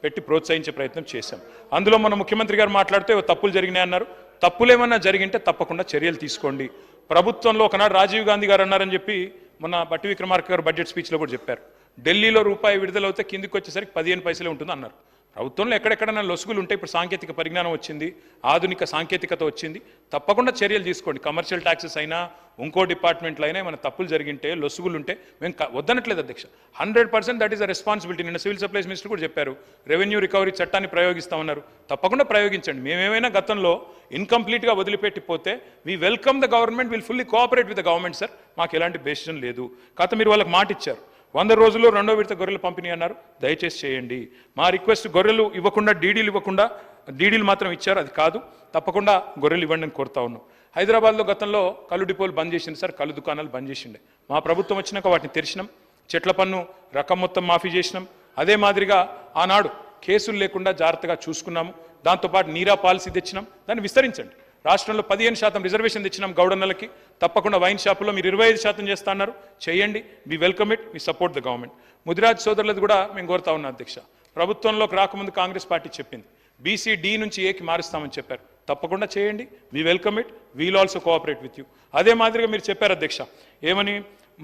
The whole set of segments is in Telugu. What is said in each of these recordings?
పెట్టి ప్రోత్సహించే ప్రయత్నం చేశాం. అందులో మన ముఖ్యమంత్రి గారు మాట్లాడితే తప్పులు జరిగినాయి అన్నారు. తప్పులేమన్నా జరిగింటే తప్పకుండా చర్యలు తీసుకోండి. ప్రభుత్వంలో ఒకనాడు రాజీవ్ గాంధీ గారు అన్నారని చెప్పి మొన్న బట్టి విక్రమార్క గారు బడ్జెట్ స్పీచ్లో కూడా చెప్పారు. ఢిల్లీలో రూపాయి విడుదలవుతే కిందికి వచ్చేసరికి 15 పైసలే ఉంటుంది అన్నారు. ప్రభుత్వంలో ఎక్కడెక్కడైనా లొసుగులు ఉంటాయి. ఇప్పుడు సాంకేతిక పరిజ్ఞానం వచ్చింది, ఆధునిక సాంకేతికత వచ్చింది. తప్పకుండా చర్యలు తీసుకోండి. కమర్షియల్ ట్యాక్సెస్ అయినా ఇంకో డిపార్ట్మెంట్లో అయినా మన తప్పులు జరిగింటే లొసుగులు ఉంటే మేము వద్దనట్లేదు అధ్యక్ష. 100% దట్ ఈస్ అ రెస్పాన్సిబిలిటీ. నిన్న సివిల్ సప్లైస్ మినిస్టర్ కూడా చెప్పారు, రెవెన్యూ రికవరీ చట్టాన్ని ప్రయోగిస్తామన్నారు. తప్పకుండా ప్రయోగించండి. మేమేమైనా గతంలో ఇన్కంప్లీట్గా వదిలిపెట్టిపోతే we welcome the government, will fully cooperate with the government sir. మాకు ఎలాంటి డెసిషన్ లేదు. కాకపోతే మీరు వాళ్ళకి మాట ఇచ్చారు 100 రోజుల్లో 2వ విడత గొర్రెలు పంపిణీ అన్నారు. దయచేసి చేయండి. మా రిక్వెస్ట్ గొర్రెలు ఇవ్వకుండా డీడీలు మాత్రం ఇచ్చారు, అది కాదు. తప్పకుండా గొర్రెలు ఇవ్వండి అని కోరుతా ఉన్నాం. హైదరాబాద్లో గతంలో కళ్ళు డిపోలు బంద్ చేసింది సార్, కళ్ళు దుకాణాలు బంద్ చేసిండే. మా ప్రభుత్వం వచ్చినాక వాటిని తెరిచినాం. చెట్ల పన్ను రకం మొత్తం మాఫీ చేసినాం. అదే మాదిరిగా ఆనాడు కేసులు లేకుండా జాగ్రత్తగా చూసుకున్నాము. దాంతోపాటు నీరా పాలసీ తెచ్చినాం. దాన్ని విస్తరించండి. రాష్ట్రంలో 15% రిజర్వేషన్ తెచ్చినాం గౌడన్నలకి. తప్పకుండా వైన్ షాపులో మీరు 25% చేస్తా అన్నారు, చేయండి. We welcome it, we support the government. Mudiraj సోదరులది కూడా మేము కోరుతా ఉన్నాం అధ్యక్ష. ప్రభుత్వంలోకి రాకముందు కాంగ్రెస్ పార్టీ చెప్పింది బీసీ డి నుంచి ఏకి మారుస్తామని చెప్పారు. తప్పకుండా చేయండి. We welcome it, we'll also cooperate with you. అదే మాదిరిగా మీరు చెప్పారు అధ్యక్ష, ఏమని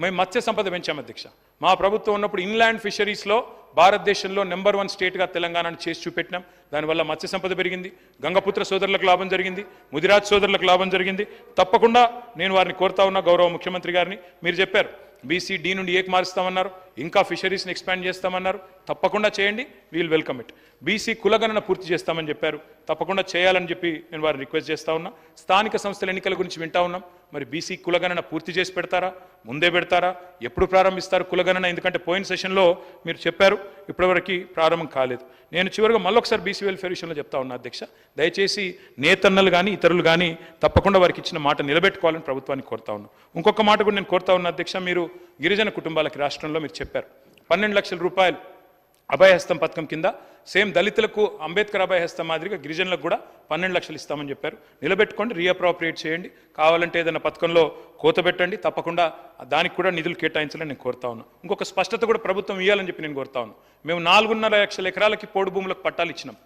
మేము మత్స్య సంపద పెంచాం అధ్యక్ష. మా ప్రభుత్వం ఉన్నప్పుడు ఇన్లాండ్ ఫిషరీస్లో భారతదేశంలో నెంబర్ 1 స్టేట్గా తెలంగాణను చేసి చూపెట్టినాం. దానివల్ల మత్స్య సంపద పెరిగింది. గంగపుత్ర సోదరులకు లాభం జరిగింది, ముదిరాజ్ సోదరులకు లాభం జరిగింది. తప్పకుండా నేను వారిని కోరుతా ఉన్నా, గౌరవ ముఖ్యమంత్రి గారిని. మీరు చెప్పారు బీసీ డి నుండి ఏకి మారుస్తామన్నారు, ఇంకా ఫిషరీస్ని ఎక్స్పాండ్ చేస్తామన్నారు. తప్పకుండా చేయండి, వీల్ వెల్కమ్ ఇట్. బీసీ కులగణన పూర్తి చేస్తామని చెప్పారు. తప్పకుండా చేయాలని చెప్పి నేను వారిని రిక్వెస్ట్ చేస్తా ఉన్నా. స్థానిక సంస్థల ఎన్నికల గురించి వింటా ఉన్నాం. మరి బీసీ కులగణన పూర్తి చేసి పెడతారా, ముందే పెడతారా, ఎప్పుడు ప్రారంభిస్తారు కులగణన? ఎందుకంటే పోయిన సెషన్లో మీరు చెప్పారు, ఇప్పటివరకు ప్రారంభం కాలేదు. నేను చివరిగా మళ్ళొకసారి బీసీ వెల్ఫేర్ విషయంలో చెప్తా ఉన్నా అధ్యక్ష, దయచేసి నేతన్నలు కానీ ఇతరులు కానీ తప్పకుండా వారికి ఇచ్చిన మాట నిలబెట్టుకోవాలని ప్రభుత్వాన్ని కోరుతా ఉన్నాం. ఇంకొక మాట కూడా నేను కోరుతా ఉన్నా అధ్యక్ష, మీరు గిరిజన కుటుంబాలకి రాష్ట్రంలో మీరు చెప్పారు 12 లక్షల రూపాయలు అభయహస్తం పథకం కింద సేమ్ దళితులకు అంబేద్కర్ అభయహస్తం మాదిరిగా గిరిజనులకు కూడా 12 లక్షలు ఇస్తామని చెప్పారు. నిలబెట్టుకోండి, రీఅప్రోప్రియేట్ చేయండి. కావాలంటే ఏదైనా పథకంలో కోత పెట్టండి. తప్పకుండా దానికి కూడా నిధులు కేటాయించాలని నేను కోరుతా ఉన్నాను. ఇంకొక స్పష్టత కూడా ప్రభుత్వం ఇవ్వాలని చెప్పి నేను కోరుతా ఉన్నాను. మేము 4.5 లక్షల ఎకరాలకి పోడు భూములకు పట్టాలు ఇచ్చినాం,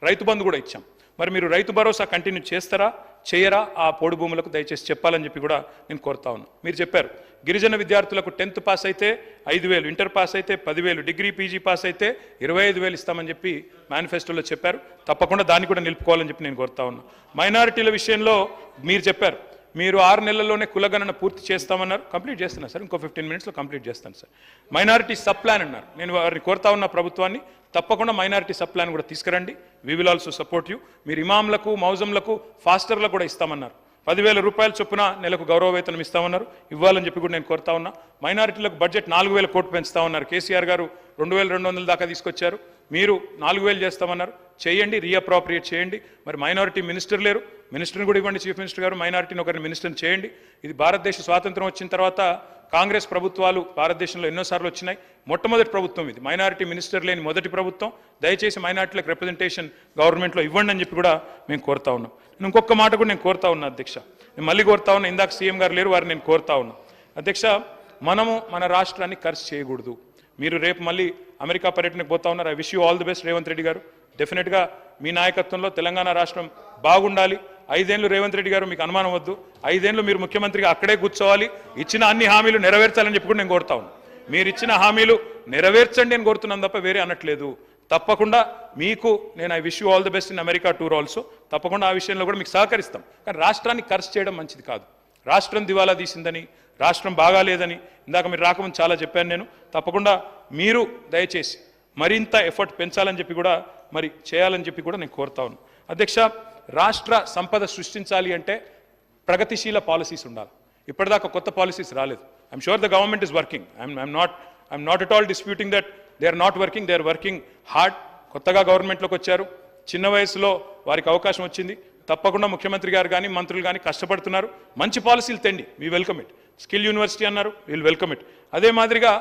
రైతు బంధు కూడా ఇచ్చాం. మరి మీరు రైతు భరోసా కంటిన్యూ చేస్తారా చేయరా ఆ పోడు భూములకు దయచేసి చెప్పాలని చెప్పి కూడా నేను కోరుతా ఉన్నాను. మీరు చెప్పారు గిరిజన విద్యార్థులకు 10th పాస్ అయితే 5,000, ఇంటర్ పాస్ అయితే 10,000, డిగ్రీ పీజీ పాస్ అయితే 25,000 ఇస్తామని చెప్పి మేనిఫెస్టోలో చెప్పారు. తప్పకుండా దాన్ని కూడా నిలుపుకోవాలని చెప్పి నేను కోరుతా ఉన్నాను. మైనారిటీల విషయంలో మీరు చెప్పారు మీరు 6 నెలల్లోనే కులగణన పూర్తి చేస్తామన్నారు. కంప్లీట్ చేస్తున్నారు సార్, ఇంకో 15 మినిట్స్లో కంప్లీట్ చేస్తాను సార్. మైనారిటీ సబ్ ప్లాన్ అన్నారు. నేను వారిని కోరుతా ఉన్న ప్రభుత్వాన్ని తప్పకుండా మైనారిటీ సబ్ ప్లాన్ కూడా తీసుకురండి. We will also support you. మీరు ఇమాంలకు మౌజంలకు ఫాస్టర్లకు కూడా ఇస్తామన్నారు. 10,000 రూపాయల చొప్పున నెలకు గౌరవ వేతనం ఇస్తామన్నారు. ఇవ్వాలని చెప్పి కూడా నేను కోరుతా ఉన్నా. మైనారిటీలకు బడ్జెట్ 4,000 కోట్లు పెంచుతామన్నారు. కేసీఆర్ గారు 2,200 దాకా తీసుకొచ్చారు. మీరు 4,000 చేస్తామన్నారు. చేయండి, రీఅప్రోప్రియేట్ చేయండి. మరి మైనారిటీ మినిస్టర్ లేరు, మినిస్టర్ని కూడా ఇవ్వండి. చీఫ్ మినిస్టర్ గారు మైనారిటీని ఒకరిని మినిస్టర్ని చేయండి. ఇది భారతదేశ స్వాతంత్రం వచ్చిన తర్వాత కాంగ్రెస్ ప్రభుత్వాలు భారతదేశంలో ఎన్నోసార్లు వచ్చినాయి. మొట్టమొదటి ప్రభుత్వం ఇది, మైనారిటీ మినిస్టర్ లేని మొదటి ప్రభుత్వం. దయచేసి మైనారిటీలకు రిప్రజెంటేషన్ గవర్నమెంట్లో ఇవ్వండి అని చెప్పి కూడా మేము కోరుతా ఉన్నాం. ఇంకొక మాట కూడా నేను కోరుతా ఉన్నా అధ్యక్ష, నేను మళ్ళీ కోరుతా ఉన్నా. ఇందాక సీఎం గారు లేరు, వారిని నేను కోరుతా ఉన్నా. అధ్యక్ష, మనము మన రాష్ట్రాన్ని ఖర్చు చేయకూడదు. మీరు రేపు మళ్ళీ అమెరికా పర్యటనకు పోతా ఉన్నారు. I wish you all the best Revanth Reddy గారు. డెఫినెట్గా మీ నాయకత్వంలో తెలంగాణ రాష్ట్రం బాగుండాలి. 5 ఏళ్ళు రేవంత్ రెడ్డి గారు, మీకు అనుమానం వద్దు, 5 ఏళ్ళు మీరు ముఖ్యమంత్రిగా అక్కడే కూర్చోవాలి. ఇచ్చిన అన్ని హామీలు నెరవేర్చాలని చెప్పి కూడా నేను కోరుతా ఉన్నాను. మీరు ఇచ్చిన హామీలు నెరవేర్చండి అని కోరుతున్నాను తప్ప వేరే అనట్లేదు. తప్పకుండా మీకు నేను I wish you all the best in America tour also. తప్పకుండా ఆ విషయంలో కూడా మీకు సహకరిస్తాం. కానీ రాష్ట్రాన్ని ఖర్చు చేయడం మంచిది కాదు. రాష్ట్రం దివాలా తీసిందని, రాష్ట్రం బాగాలేదని ఇందాక మీరు రాకముందు చాలా చెప్పాను నేను. తప్పకుండా మీరు దయచేసి మరింత ఎఫర్ట్ పెంచాలని చెప్పి కూడా మరి చేయాలని చెప్పి కూడా నేను కోరుతా ఉన్నాను. అధ్యక్ష, రాష్ట్ర సంపద సృష్టించాలి అంటే ప్రగతిశీల పాలసీస్ ఉండాలి. ఇప్పటిదాకా కొత్త పాలసీస్ రాలేదు. I'm sure the government is working. I'm not at all disputing that they are not working, they are working hard. కొత్తగా గవర్నమెంట్లోకి వచ్చారు, చిన్న వయసులో వారికి అవకాశం వచ్చింది. తప్పకుండా ముఖ్యమంత్రి గారు కానీ మంత్రులు కానీ కష్టపడుతున్నారు. మంచి పాలసీలు తెండి, we welcome it. Skill university అన్నారు, వీల్ వెల్కమ్ ఇట్. అదే మాదిరిగా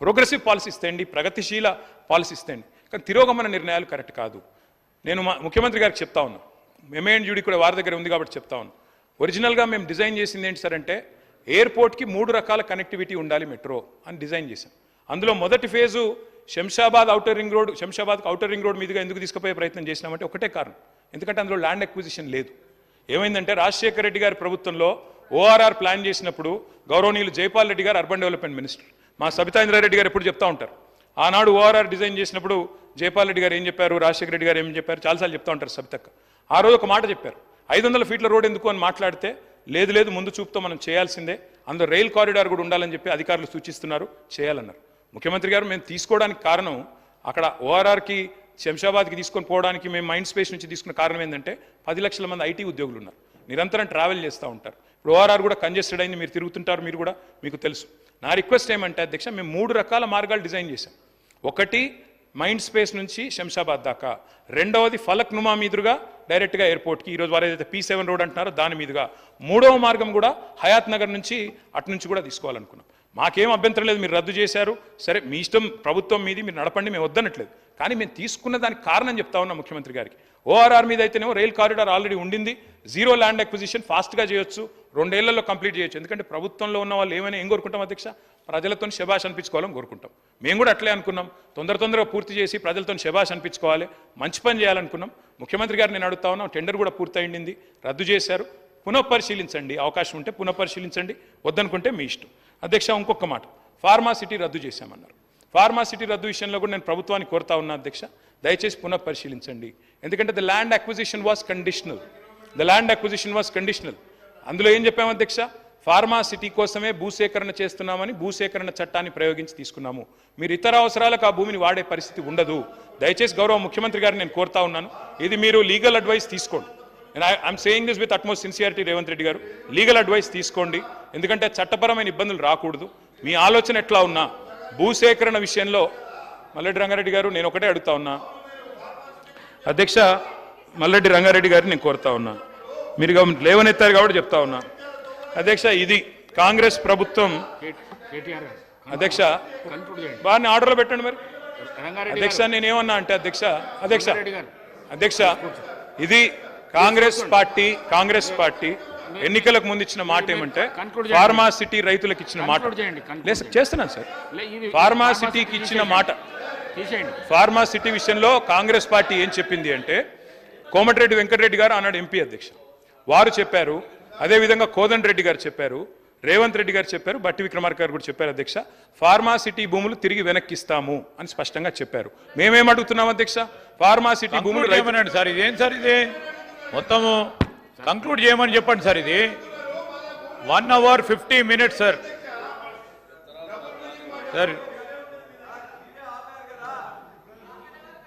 ప్రోగ్రెసివ్ పాలసీస్ తెండి, ప్రగతిశీల పాలసీస్ తెండి. కానీ తిరోగమన నిర్ణయాలు కరెక్ట్ కాదు. నేను ముఖ్యమంత్రి గారికి చెప్తా ఉన్నా, ఎంఏఎన్యూడి కూడా వారి దగ్గర ఉంది కాబట్టి చెప్తా ఉన్నా. ఒరిజినల్గా మేము డిజైన్ చేసింది ఏంటి సార్ అంటే, ఎయిర్పోర్ట్కి 3 రకాల కనెక్టివిటీ ఉండాలి మెట్రో అని డిజైన్ చేశాం. అందులో మొదటి phase Shamshabad outer ring road మీదుగా ఎందుకు తీసుకుపోయే ప్రయత్నం చేసినామంటే ఒకటే కారణం, ఎందుకంటే అందులో ల్యాండ్ అక్విజిషన్ లేదు. ఏమైందంటే రాజశేఖర రెడ్డి గారి ప్రభుత్వంలో ఓఆర్ఆర్ ప్లాన్ చేసినప్పుడు గౌరవనీయులు జైపాల్ రెడ్డి గారు అర్బన్ డెవలప్మెంట్ మినిస్టర్, మా సబితా ఇంద్రారెడ్డి గారు ఎప్పుడు చెప్తా ఉంటారు, ఆనాడు ఓఆర్ఆర్ డిజైన్ చేసినప్పుడు జైపాల్ రెడ్డి గారు ఏం చెప్పారు, రాజశేఖర రెడ్డి గారు ఏం చెప్పారు, చాలాసార్లు చెప్తా ఉంటారు సబితక్క. ఆ రోజు ఒక మాట చెప్పారు, 500 ఫీట్ల రోడ్ ఎందుకు అని మాట్లాడితే, లేదు ముందు చూపుతో మనం చేయాల్సిందే, అందులో రైల్ కారిడార్ కూడా ఉండాలని చెప్పి అధికారులు సూచిస్తున్నారు, చేయాలన్నారు. ముఖ్యమంత్రి గారు మేము తీసుకోవడానికి కారణం, అక్కడ ఓఆర్ఆర్కి శంషాబాద్కి తీసుకొని పోవడానికి మేము మైండ్ స్పేస్ నుంచి తీసుకున్న కారణం ఏంటంటే 10 లక్షల మంది ఐటీ ఉద్యోగులు ఉన్నారు, నిరంతరం ట్రావెల్ చేస్తూ ఉంటారు. ఇప్పుడు ఓఆర్ఆర్ కూడా కంజెస్టెడ్ అయింది, మీరు తిరుగుతుంటారు, మీరు కూడా మీకు తెలుసు. నా రిక్వెస్ట్ ఏమంటే అధ్యక్ష, మేము 3 రకాల మార్గాలు డిజైన్ చేశాం. ఒకటి మైండ్ స్పేస్ నుంచి శంషాబాద్ దాకా, రెండవది ఫలక్ నుమా మీదుగా డైరెక్ట్గా ఎయిర్పోర్ట్కి, ఈరోజు వారు ఏదైతే P7 రోడ్ అంటున్నారో దాని మీదుగా, మూడవ మార్గం కూడా హయాత్ నగర్ నుంచి అటు నుంచి కూడా తీసుకోవాలనుకున్నాం. మాకేం అభ్యంతరం లేదు, మీరు రద్దు చేశారు, సరే మీ ఇష్టం, ప్రభుత్వం మీది, మీరు నడపండి, మేము వద్దనట్లేదు. కానీ మేము తీసుకున్న దానికి కారణం చెప్తా ఉన్నాం ముఖ్యమంత్రి గారికి. ఓఆర్ఆర్ మీద అయితేనేమో రైల్ కారిడార్ ఆల్రెడీ ఉండింది, జీరో ల్యాండ్ అక్విజిషన్ ఫాస్ట్గా చేయొచ్చు, 2 ఏళ్లలో కంప్లీట్ చేయొచ్చు. ఎందుకంటే ప్రభుత్వంలో ఉన్న వాళ్ళు ఏం కోరుకుంటాం అధ్యక్ష, ప్రజలతో శభాష్ అనిపించుకోవాలని కోరుకుంటాం. మేము కూడా అట్లే అనుకున్నాం, తొందరగా పూర్తి చేసి ప్రజలతో శభాష్ అనిపించుకోవాలి, మంచి పని చేయాలనుకున్నాం. ముఖ్యమంత్రి గారు నేను అడుగుతా ఉన్నాం, టెండర్ కూడా పూర్తయింది, రద్దు చేశారు, పునఃపరిశీలించండి, అవకాశం ఉంటే పునఃపరిశీలించండి, వద్దనుకుంటే మీ ఇష్టం. అధ్యక్ష ఇంకొక మాట, ఫార్మాసిటీ రద్దు చేశామన్నారు. ఫార్మాసిటీ రద్దు విషయంలో కూడా నేను ప్రభుత్వాన్ని కోరుతా ఉన్నా అధ్యక్ష, దయచేసి పునఃపరిశీలించండి. ఎందుకంటే the land acquisition was conditional. అందులో ఏం చెప్పాము అధ్యక్ష, ఫార్మాసిటీ కోసమే భూసేకరణ చేస్తున్నామని భూసేకరణ చట్టాన్ని ప్రయోగించి తీసుకున్నాము. మీరు ఇతర అవసరాలకు ఆ భూమిని వాడే పరిస్థితి ఉండదు. దయచేసి గౌరవ ముఖ్యమంత్రి గారిని నేను కోరుతా ఉన్నాను, ఇది మీరు లీగల్ అడ్వైస్ తీసుకోండి. I'm saying this with utmost sincerity, Revanth Reddy గారు లీగల్ అడ్వైస్ తీసుకోండి, ఎందుకంటే చట్టపరమైన ఇబ్బందులు రాకూడదు. మీ ఆలోచన ఎట్లా ఉన్నా భూసేకరణ విషయంలో మల్లెడ్డి రంగారెడ్డి గారు నేను ఒకటే అడుగుతా ఉన్నా అధ్యక్ష, మల్లెడ్డి రంగారెడ్డి గారిని నేను కోరుతా ఉన్నా, మీరు లేవనెత్తారు కాబట్టి చెప్తా ఉన్నా అధ్యక్ష, ఇది కాంగ్రెస్ ప్రభుత్వం. అధ్యక్ష వారిని ఆర్డర్లో పెట్టండి మరి. అధ్యక్ష నేనేమన్నా అంటే అధ్యక్ష ఇది కాంగ్రెస్ పార్టీ ఎన్నికలకు ముందు ఇచ్చిన మాట ఏమంటే, ఫార్మాసిటీ రైతులకు ఇచ్చిన మాట చేస్తున్నాను సార్. ఫార్మాసిటీకి ఇచ్చిన మాట, ఫార్మాసిటీ విషయంలో కాంగ్రెస్ పార్టీ ఏం చెప్పింది అంటే, కోమటిరెడ్డి వెంకటరెడ్డి గారు ఆనాడు ఎంపీ అధ్యక్ష, వారు చెప్పారు, అదేవిధంగా కోదండ రెడ్డి గారు చెప్పారు, రేవంత్ రెడ్డి గారు చెప్పారు, బట్టి విక్రమార్క గారు కూడా చెప్పారు అధ్యక్ష, ఫార్మాసిటీ భూములు తిరిగి వెనక్కిస్తాము అని స్పష్టంగా చెప్పారు. మేమేం అడుగుతున్నాం అధ్యక్ష, ఫార్మాసిటీ భూములు సార్ ఇదేం సార్, ఇది మొత్తము కంక్లూడ్ చేయమని చెప్పండి సార్. ఇది 1 hour 50 minutes సార్.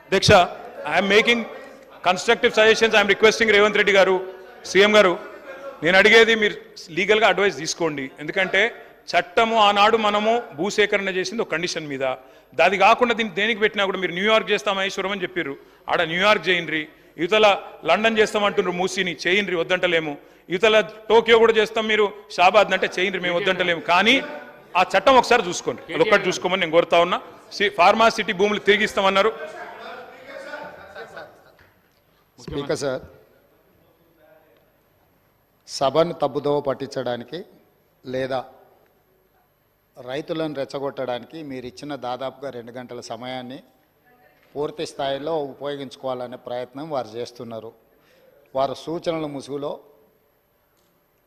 అధ్యక్ష I'm making constructive suggestions, I'm requesting Revanth Reddy గారు, సీఎం గారు, నేను అడిగేది మీరు లీగల్గా అడ్వైస్ తీసుకోండి. ఎందుకంటే చట్టము ఆనాడు మనము భూసేకరణ చేసింది ఒక కండిషన్ మీద, అది కాకుండా దీన్ని దేనికి పెట్టినా కూడా మీరు న్యూయార్క్ చేస్తాం మహేశ్వరం అని చెప్పారు, ఆడ న్యూయార్క్ చేయండి, యువతల లండన్ చేస్తామంటున్నారు, మూసీని చేయండి వద్దంటలేము, యువతల టోక్యో కూడా చేస్తాం, మీరు షాబాద్ అంటే చేయండి, మేము వద్దంటలేము. కానీ ఆ చట్టం ఒకసారి చూసుకోండి, అదొక్కటి చూసుకోమని నేను కోరుతా ఉన్నా. ఫార్మాసిటీ భూములు తిరిగిస్తామన్నారు. స్పీకర్ సార్, సభను తప్పుదోవ పట్టించడానికి లేదా రైతులను రెచ్చగొట్టడానికి మీరు ఇచ్చిన దాదాపుగా 2 గంటల సమయాన్ని పూర్తి స్థాయిలో ఉపయోగించుకోవాలనే ప్రయత్నం వారు చేస్తున్నారు. వారు సూచనల ముసుగులో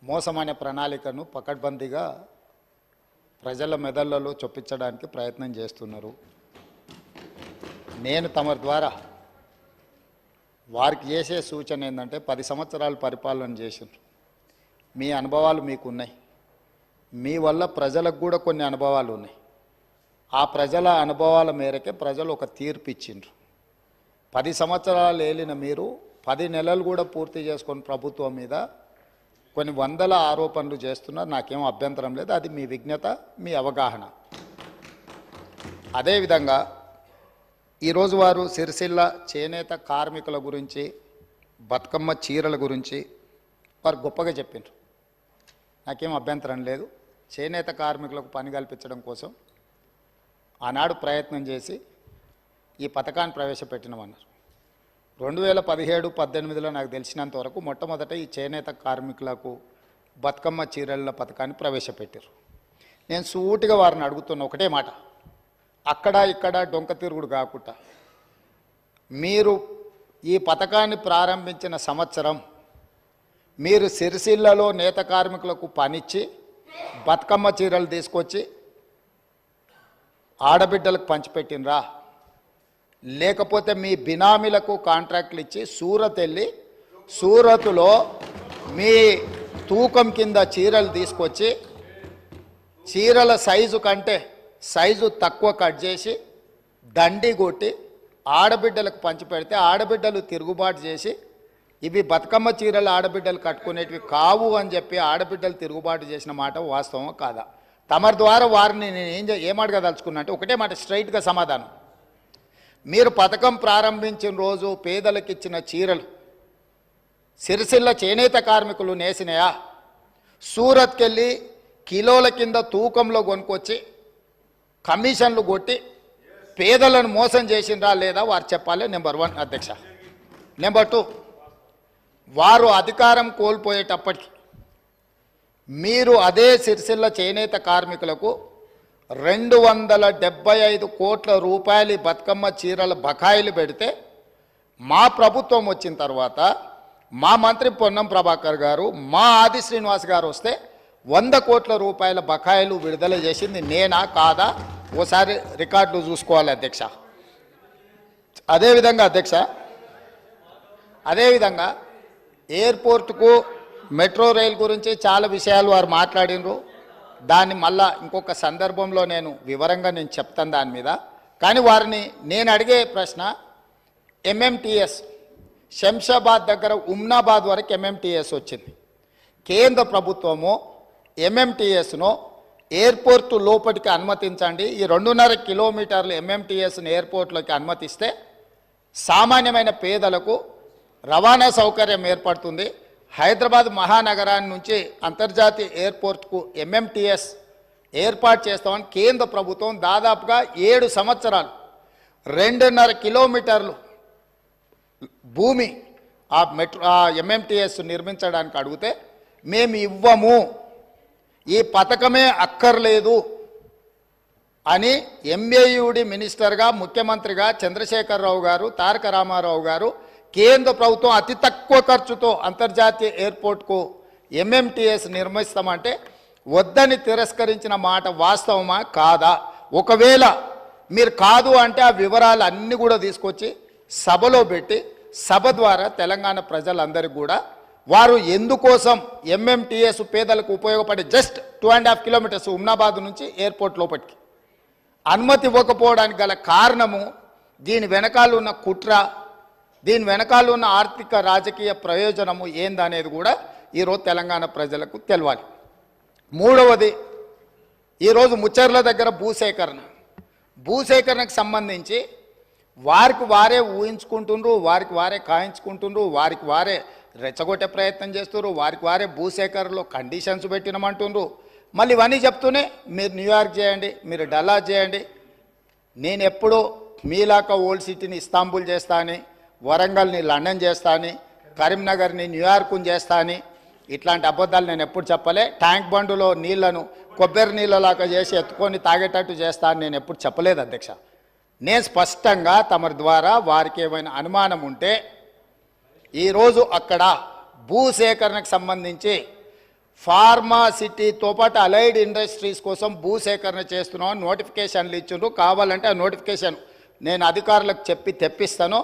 మోసమనే ప్రణాళికను పకడ్బందీగా ప్రజల మెదళ్లలో చొప్పించడానికి ప్రయత్నం చేస్తున్నారు. నేను తమ ద్వారా వారికి చేసే సూచన ఏంటంటే, 10 సంవత్సరాలు పరిపాలన చేసిండ్రు, మీ అనుభవాలు మీకున్నాయి, మీ వల్ల ప్రజలకు కూడా కొన్ని అనుభవాలు ఉన్నాయి. ఆ ప్రజల అనుభవాల మేరకే ప్రజలు ఒక తీర్పు ఇచ్చిండ్రు. 10 సంవత్సరాలు ఏలిన మీరు 10 నెలలు కూడా పూర్తి చేసుకొని ప్రభుత్వం మీద కొన్ని వందల ఆరోపణలు చేస్తున్నారు. నాకేం అభ్యంతరం లేదు, అది మీ విజ్ఞత, మీ అవగాహన. అదేవిధంగా ఈరోజు వారు సిరిసిల్ల చేనేత కార్మికుల గురించి, బతుకమ్మ చీరల గురించి వారు గొప్పగా చెప్పిండ్రు, నాకేం అభ్యంతరం లేదు. చేనేత కార్మికులకు పని కల్పించడం కోసం ఆనాడు ప్రయత్నం చేసి ఈ పథకాన్ని ప్రవేశపెట్టినామన్నారు. 2017-18లో నాకు తెలిసినంత వరకు మొట్టమొదట ఈ చేనేత కార్మికులకు బతుకమ్మ చీరల పథకాన్ని ప్రవేశపెట్టారు. నేను సూటిగా వారిని అడుగుతున్న ఒకటే మాట, అక్కడ ఇక్కడ డొంక తిరుగుడు కాకుండా మీరు ఈ పథకాన్ని ప్రారంభించిన సంవత్సరం మీరు సిరిసిల్లలో నేత కార్మికులకు పనిచ్చి బతుకమ్మ చీరలు తీసుకొచ్చి ఆడబిడ్డలకు పంచిపెట్టినరా, లేకపోతే మీ బినామీలకు కాంట్రాక్ట్లు ఇచ్చి సూరత్ వెళ్ళి సూరత్లో మీ తూకం కింద చీరలు తీసుకొచ్చి చీరల సైజు కంటే సైజు తక్కువ కట్ చేసి దండి కొట్టి ఆడబిడ్డలకు పంచిపెడితే ఆడబిడ్డలు తిరుగుబాటు చేసి ఇవి బతుకమ్మ చీరలు ఆడబిడ్డలు కట్టుకునేటివి కావు అని చెప్పి ఆడబిడ్డలు తిరుగుబాటు చేసిన మాట వాస్తవం కాదా? తమరి ద్వారా వారిని నేను ఏమడగదలుచుకున్నా అంటే ఒకటే మాట స్ట్రైట్గా సమాధానం. మీరు పథకం ప్రారంభించిన రోజు పేదలకు ఇచ్చిన చీరలు సిరిసిల్ల చేనేత కార్మికులు నేసినాయా? సూరత్కి వెళ్ళి కిలోల కింద తూకంలో కొనుక్కొచ్చి కమిషన్లు కొట్టి పేదలను మోసం చేసిండ్రా లేదా వారు చెప్పాలి. నెంబర్ 1 అధ్యక్ష. నెంబర్ 2, వారు అధికారం కోల్పోయేటప్పటికి మీరు అదే సిరిసిల్ల చేనేత కార్మికులకు 275 కోట్ల రూపాయలు బతుకమ్మ చీరల బకాయిలు పెడితే మా ప్రభుత్వం వచ్చిన తర్వాత మా మంత్రి పొన్నం ప్రభాకర్ గారు, మా ఆది శ్రీనివాస్ గారు వస్తే 100 కోట్ల రూపాయల బకాయిలు విడుదల చేసింది నేనా కాదా? ఓసారి రికార్డులు చూసుకోవాలి అధ్యక్ష. అదేవిధంగా అధ్యక్ష, అదేవిధంగా ఎయిర్పోర్టుకు మెట్రో రైల్ గురించి చాలా విషయాలు వారు మాట్లాడినరు. దాన్ని మళ్ళా ఇంకొక సందర్భంలో నేను వివరంగా చెప్తాను దాని మీద. కానీ వారిని నేను అడిగే ప్రశ్న, ఎంఎంటీఎస్ శంషాబాద్ దగ్గర ఉమ్నాబాద్ వరకు ఎంఎంటీఎస్ వచ్చింది. కేంద్ర ప్రభుత్వము ఎంఎంటీఎస్ను ఎయిర్పోర్టు లోపలికి అనుమతించండి, ఈ 2.5 కిలోమీటర్లు ఎంఎంటీఎస్ను ఎయిర్పోర్ట్లోకి అనుమతిస్తే సామాన్యమైన పేదలకు రవాణా సౌకర్యం ఏర్పడుతుంది. హైదరాబాద్ మహానగరాన్ని నుంచి అంతర్జాతీయ ఎయిర్పోర్ట్కు ఎంఎంటీఎస్ ఏర్పాటు చేస్తామని కేంద్ర ప్రభుత్వం దాదాపుగా 7 సంవత్సరాలు 2.5 కిలోమీటర్లు భూమి ఆ ఎంఎంటీఎస్ నిర్మించడానికి అడిగితే మేము ఇవ్వము, ఈ పథకమే అక్కర్లేదు అని ఎంఏయుడి మినిస్టర్గా ముఖ్యమంత్రిగా చంద్రశేఖరరావు గారు, తారక రామారావు గారు కేంద్ర ప్రభుత్వం అతి తక్కువ ఖర్చుతో అంతర్జాతీయ ఎయిర్పోర్ట్కు ఎంఎంటీఎస్ నిర్మిస్తామంటే వద్దని తిరస్కరించిన మాట వాస్తవమా కాదా? ఒకవేళ మీరు కాదు అంటే ఆ వివరాలు అన్నీ కూడా తీసుకొచ్చి సభలో పెట్టి సభ ద్వారా తెలంగాణ ప్రజలందరికీ కూడా వారు ఎందుకోసం ఎంఎంటీఎస్ పేదలకు ఉపయోగపడే జస్ట్ 2.5 కిలోమీటర్స్ ఉమ్నాబాద్ నుంచి ఎయిర్పోర్ట్ లోపలికి అనుమతి ఇవ్వకపోవడానికి గల కారణము, దీని వెనకాల ఉన్న కుట్ర, దీని వెనకాల ఉన్న ఆర్థిక రాజకీయ ప్రయోజనము ఏందనేది కూడా ఈరోజు తెలంగాణ ప్రజలకు తెలవాలి. మూడవది, ఈరోజు ముచ్చర్ల దగ్గర భూసేకరణకు సంబంధించి వారికి వారే ఊహించుకుంటుండ్రు, వారికి వారే కాయించుకుంటుండ్రు, వారికి వారే రెచ్చగొట్టే ప్రయత్నం చేస్తున్నారు, వారికి వారే భూసేకరణలో కండిషన్స్ పెట్టినమంటుండ్రు. మళ్ళీ ఇవన్నీ చెప్తూనే మీరు న్యూయార్క్ చేయండి, మీరు డల్లాస్ చేయండి, నేను ఎప్పుడూ మీలాక ఓల్డ్ సిటీని ఇస్తాంబుల్ చేస్తా అని, వరంగల్ని లండన్ చేస్తా అని, కరీంనగర్ని న్యూయార్క్ని చేస్తా అని ఇట్లాంటి అబద్ధాలు నేను ఎప్పుడు చెప్పలే. ట్యాంక్ బండులో నీళ్లను కొబ్బరి నీళ్ళలాగా చేసి ఎత్తుకొని తాగేటట్టు చేస్తా అని నేను ఎప్పుడు చెప్పలేదు అధ్యక్ష. నేను స్పష్టంగా తమరి ద్వారా వారికి ఏమైనా అనుమానం ఉంటే ఈరోజు అక్కడ భూసేకరణకు సంబంధించి ఫార్మాసిటీతో పాటు అలైడ్ ఇండస్ట్రీస్ కోసం భూసేకరణ చేస్తున్నాం నోటిఫికేషన్లు ఇచ్చిండ్రు. కావాలంటే ఆ నోటిఫికేషన్ నేను అధికారులకు చెప్పి తెప్పిస్తాను.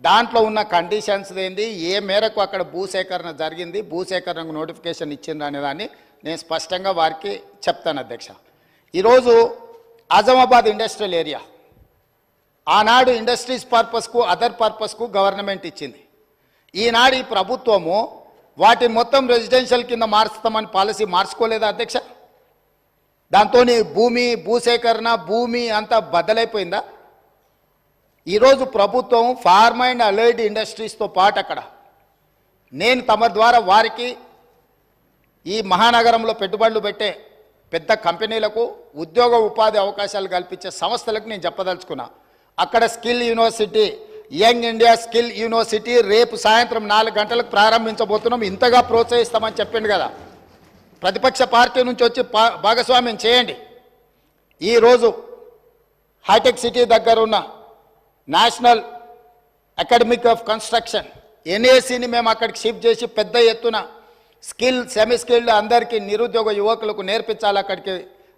దాంట్లో ఉన్న కండిషన్స్ ఏంది, ఏ మేరకు అక్కడ భూసేకరణ జరిగింది, భూసేకరణకు నోటిఫికేషన్ ఇచ్చిండ్రు అనే దాన్ని నేను స్పష్టంగా వారికి చెప్తాను అధ్యక్ష. ఈరోజు ఆజమాబాద్ ఇండస్ట్రియల్ ఏరియా ఆనాడు ఇండస్ట్రీస్ పర్పస్కు అదర్ పర్పస్కు గవర్నమెంట్ ఇచ్చింది. ఈనాడు ఈ ప్రభుత్వము వాటిని మొత్తం రెసిడెన్షియల్ కింద మార్చుతామని పాలసీ మార్చుకోలేదా అధ్యక్ష? దాంతో భూసేకరణ భూమి అంతా బద్దలైపోయిందా? ఈరోజు ప్రభుత్వం ఫార్మా అండ్ అలైడ్ ఇండస్ట్రీస్తో పాటు అక్కడ నేను తమ ద్వారా వారికి ఈ మహానగరంలో పెట్టుబడులు పెట్టే పెద్ద కంపెనీలకు ఉద్యోగ ఉపాధి అవకాశాలు కల్పించే సంస్థలకు నేను చెప్పదలుచుకున్నా. అక్కడ skill university, young India skill university రేపు సాయంత్రం 4 గంటలకు ప్రారంభించబోతున్నాం. ఇంతగా ప్రోత్సహిస్తామని చెప్పిండు కదా. ప్రతిపక్ష పార్టీ నుంచి వచ్చి భాగస్వామ్యం చేయండి. ఈరోజు హైటెక్ సిటీ దగ్గర ఉన్న నేషనల్ అకాడమిక్ ఆఫ్ కన్స్ట్రక్షన్ ఎన్ఏసిని మేము అక్కడికి షిఫ్ట్ చేసి పెద్ద ఎత్తున స్కిల్ సెమీ స్కిల్డ్ అందరికీ నిరుద్యోగ యువకులకు నేర్పించాలి. అక్కడికి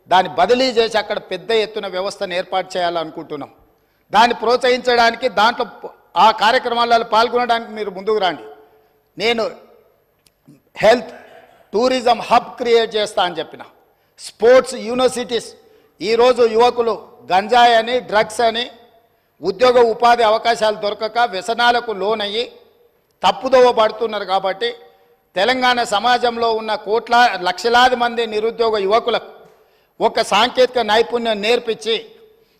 దాన్ని బదిలీ చేసి అక్కడ పెద్ద ఎత్తున వ్యవస్థను ఏర్పాటు చేయాలనుకుంటున్నాం. దాన్ని ప్రోత్సహించడానికి దాంట్లో ఆ కార్యక్రమాలలో పాల్గొనడానికి మీరు ముందుకు రండి. నేను హెల్త్ టూరిజం హబ్ క్రియేట్ చేస్తా అని చెప్పిన. స్పోర్ట్స్ యూనివర్సిటీస్, ఈరోజు యువకులు గంజాయి అని డ్రగ్స్ అని ఉద్యోగ ఉపాధి అవకాశాలు దొరకక వ్యసనాలకు లోనయ్యి తప్పుదోవ పడుతున్నారు. కాబట్టి తెలంగాణ సమాజంలో ఉన్న లక్షలాది మంది నిరుద్యోగ యువకులకు ఒక సాంకేతిక నైపుణ్యం నేర్పించి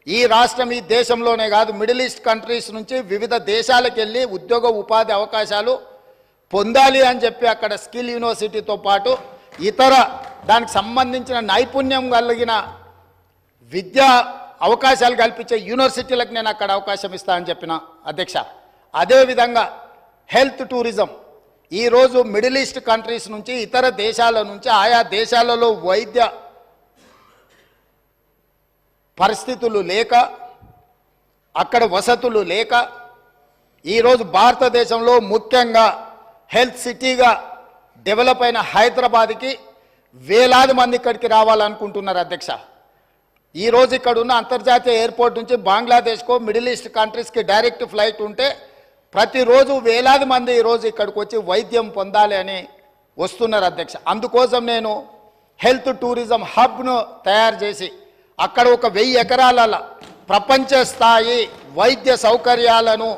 ఈ రాష్ట్రం ఈ దేశంలోనే కాదు మిడిల్ ఈస్ట్ కంట్రీస్ నుంచి వివిధ దేశాలకు వెళ్ళి ఉద్యోగ ఉపాధి అవకాశాలు పొందాలి అని చెప్పి అక్కడ స్కిల్ యూనివర్సిటీతో పాటు ఇతర దానికి సంబంధించిన నైపుణ్యం కలిగిన విద్యా అవకాశాలు కల్పించే యూనివర్సిటీలకు నేను అక్కడ అవకాశం ఇస్తానని చెప్పిన అధ్యక్ష. అదేవిధంగా హెల్త్ టూరిజం, ఈరోజు మిడిల్ ఈస్ట్ కంట్రీస్ నుంచి ఇతర దేశాల నుంచి ఆయా దేశాలలో వైద్య పరిస్థితులు లేక అక్కడ వసతులు లేక ఈరోజు భారతదేశంలో ముఖ్యంగా హెల్త్ సిటీగా డెవలప్ అయిన హైదరాబాద్కి వేలాది మంది ఇక్కడికి రావాలనుకుంటున్నారు అధ్యక్ష. ఈరోజు ఇక్కడ ఉన్న అంతర్జాతీయ ఎయిర్పోర్ట్ నుంచి బంగ్లాదేశ్కో మిడిల్ ఈస్ట్ కంట్రీస్కి డైరెక్ట్ ఫ్లైట్ ఉంటే ప్రతిరోజు వేలాది మంది ఈరోజు ఇక్కడికి వచ్చి వైద్యం పొందాలి అని వస్తున్నారు అధ్యక్ష. అందుకోసం నేను హెల్త్ టూరిజం హబ్ను తయారు చేసి అక్కడ ఒక 1000 ఎకరాల ప్రపంచ స్థాయి వైద్య సౌకర్యాలను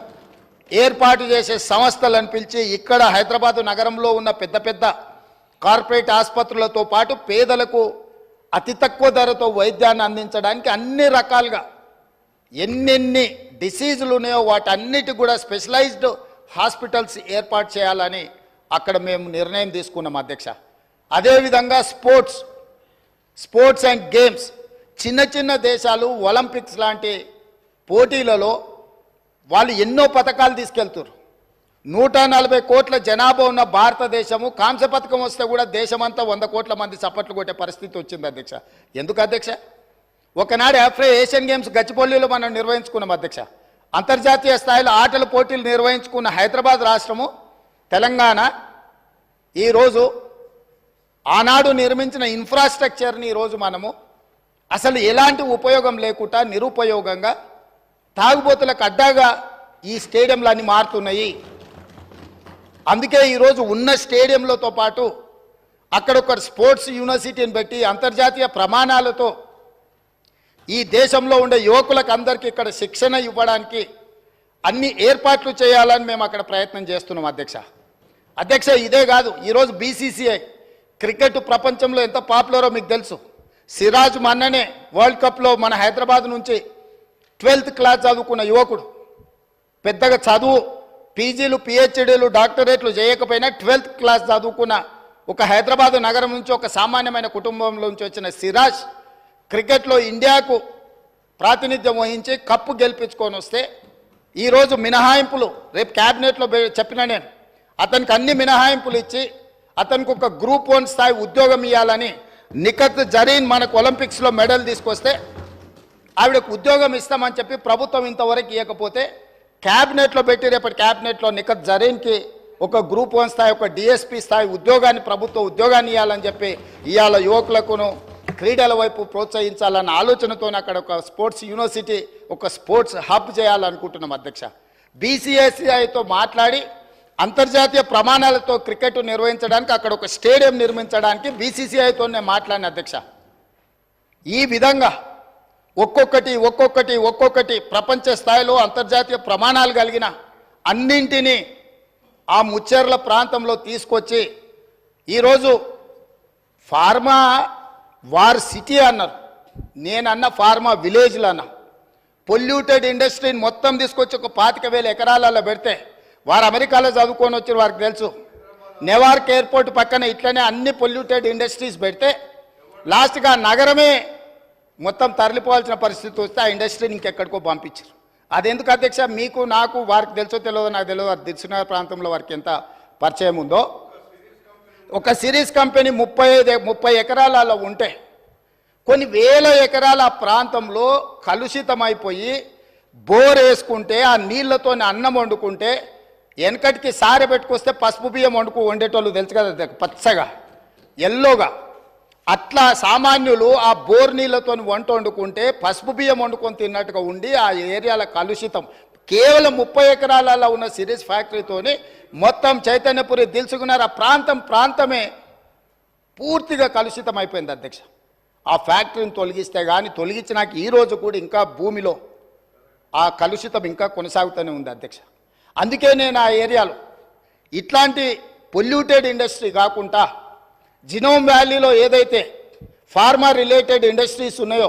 ఏర్పాటు చేసే సంస్థలను పిలిచి ఇక్కడ హైదరాబాద్ నగరంలో ఉన్న పెద్ద పెద్ద కార్పొరేట్ ఆసుపత్రులతో పాటు పేదలకు అతి తక్కువ ధరతో వైద్యాన్ని అందించడానికి అన్ని రకాలుగా ఎన్నెన్ని డిసీజులు ఉన్నాయో వాటన్నిటి కూడా స్పెషలైజ్డ్ హాస్పిటల్స్ ఏర్పాటు చేయాలని అక్కడ మేము నిర్ణయం తీసుకున్నాం అధ్యక్ష. అదేవిధంగా స్పోర్ట్స్ అండ్ గేమ్స్, చిన్న చిన్న దేశాలు ఒలింపిక్స్ లాంటి పోటీలలో వాళ్ళు ఎన్నో పథకాలు తీసుకెళ్తారు. 140 కోట్ల జనాభా ఉన్న భారతదేశము కాంస్య పథకం వస్తే కూడా దేశమంతా 100 కోట్ల మంది చప్పట్లు కొట్టే పరిస్థితి వచ్చింది అధ్యక్ష. ఎందుకు అధ్యక్ష? ఒకనాడు ఏషియన్ గేమ్స్ గచ్చిబౌలిలో మనం నిర్వహించుకున్నాం అధ్యక్ష. అంతర్జాతీయ స్థాయిలో ఆటల పోటీలు నిర్వహించుకున్న హైదరాబాద్ రాష్ట్రము తెలంగాణ ఈరోజు ఆనాడు నిర్మించిన ఇన్ఫ్రాస్ట్రక్చర్ని ఈరోజు మనము అసలు ఎలాంటి ఉపయోగం లేకుండా నిరుపయోగంగా తాగుబోతులకు అడ్డాగా ఈ స్టేడియంలన్నీ మారుతున్నాయి. అందుకే ఈరోజు ఉన్న స్టేడియంలతో పాటు అక్కడ ఒక స్పోర్ట్స్ యూనివర్సిటీని పెట్టి అంతర్జాతీయ ప్రమాణాలతో ఈ దేశంలో ఉండే యువకులకు అందరికీ ఇక్కడ శిక్షణ ఇవ్వడానికి అన్ని ఏర్పాట్లు చేయాలని మేము అక్కడ ప్రయత్నం చేస్తున్నాం అధ్యక్ష. ఇదే కాదు, ఈరోజు BCCI క్రికెట్ ప్రపంచంలో ఎంత పాపులరో మీకు తెలుసు. సిరాజ్ మొన్ననే వరల్డ్ కప్లో మన హైదరాబాద్ నుంచి 12th క్లాస్ చదువుకున్న యువకుడు, పెద్దగా చదువు పీజీలు PhDలు డాక్టరేట్లు చేయకపోయినా 12th క్లాస్ చదువుకున్న ఒక హైదరాబాద్ నగరం నుంచి ఒక సామాన్యమైన కుటుంబంలో నుంచి వచ్చిన సిరాజ్ క్రికెట్లో ఇండియాకు ప్రాతినిధ్యం వహించి కప్పు గెలిపించుకొని వస్తే ఈరోజు మినహాయింపులు రేపు క్యాబినెట్లో చెప్పిన నేను అతనికి అన్ని మినహాయింపులు ఇచ్చి అతనికి ఒక గ్రూప్ 1 స్థాయి ఉద్యోగం ఇవ్వాలని నిఖత్ జరీన్ మనకు ఒలింపిక్స్లో మెడల్ తీసుకొస్తే ఆవిడకు ఉద్యోగం ఇస్తామని చెప్పి ప్రభుత్వం ఇంతవరకు ఇవ్వకపోతే క్యాబినెట్లో పెట్టి రేపటి క్యాబినెట్లో నిఖత్ జరీన్కి ఒక గ్రూప్ 1 స్థాయి ఒక DSP స్థాయి ఉద్యోగాన్ని ప్రభుత్వ ఉద్యోగాన్ని ఇవ్వాలని చెప్పి ఇవాళ యువకులకును క్రీడల వైపు ప్రోత్సహించాలన్న ఆలోచనతో అక్కడ ఒక స్పోర్ట్స్ యూనివర్సిటీ ఒక స్పోర్ట్స్ హబ్ చేయాలనుకుంటున్నాం అధ్యక్ష. BCCIతో మాట్లాడి అంతర్జాతీయ ప్రమాణాలతో క్రికెట్ నిర్వహించడానికి అక్కడ ఒక స్టేడియం నిర్మించడానికి BCCIతో నేను మాట్లాడిన అధ్యక్ష. ఈ విధంగా ఒక్కొక్కటి ప్రపంచ స్థాయిలో అంతర్జాతీయ ప్రమాణాలు కలిగిన అన్నింటినీ ఆ ముచ్చెర్ల ప్రాంతంలో తీసుకొచ్చి ఈరోజు ఫార్మా వార్ సిటీ అన్నారు, నేనన్న ఫార్మా విలేజ్లు అన్నా. పొల్యూటెడ్ ఇండస్ట్రీని మొత్తం తీసుకొచ్చి ఒక 25,000 ఎకరాలలో పెడితే వారు అమెరికాలో చదువుకొని వచ్చి వారికి తెలుసు. నెవార్క్ ఎయిర్పోర్ట్ పక్కన ఇట్లనే అన్ని పొల్యూటెడ్ ఇండస్ట్రీస్ పెడితే లాస్ట్గా నగరమే మొత్తం తరలిపోవాల్సిన పరిస్థితి వస్తే ఆ ఇండస్ట్రీని ఇంకెక్కడికో పంపించారు. అదెందుకు అధ్యక్ష? మీకు నాకు వారికి తెలుసో తెలియదో నాకు తెలియదు. దిల్సుఖ్నగర్ ప్రాంతంలో వారికి ఎంత పరిచయం ఉందో. ఒక సిరీస్ కంపెనీ 30 ఎకరాలలో ఉంటే కొన్ని వేల ఎకరాల ఆ ప్రాంతంలో కలుషితమైపోయి బోర్ వేసుకుంటే ఆ నీళ్లతో అన్నం వండుకుంటే వెనకటికి సారె పెట్టుకొస్తే పసుపు బియ్యం వండేటోళ్ళు తెలుసు కదా, పచ్చగా ఎల్లోగా. అట్లా సామాన్యులు ఆ బోర్ నీళ్ళతో వంట వండుకుంటే పసుపు బియ్యం వండుకొని తిన్నట్టుగా ఉండి ఆ ఏరియాల కలుషితం. కేవలం 30 ఎకరాలలో ఉన్న సిరీస్ ఫ్యాక్టరీతోని మొత్తం చైతన్యపురి దిల్సుకున్నారు. ఆ ప్రాంతమే పూర్తిగా కలుషితం అయిపోయింది అధ్యక్ష. ఆ ఫ్యాక్టరీని తొలగిస్తే కానీ తొలగించినాక ఈరోజు కూడా ఇంకా భూమిలో ఆ కలుషితం ఇంకా కొనసాగుతూనే ఉంది అధ్యక్ష. అందుకే నేను ఆ ఏరియాలో ఇట్లాంటి పొల్యూటెడ్ ఇండస్ట్రీ కాకుండా జినోమ్ వ్యాలీలో ఏదైతే ఫార్మా రిలేటెడ్ ఇండస్ట్రీస్ ఉన్నాయో,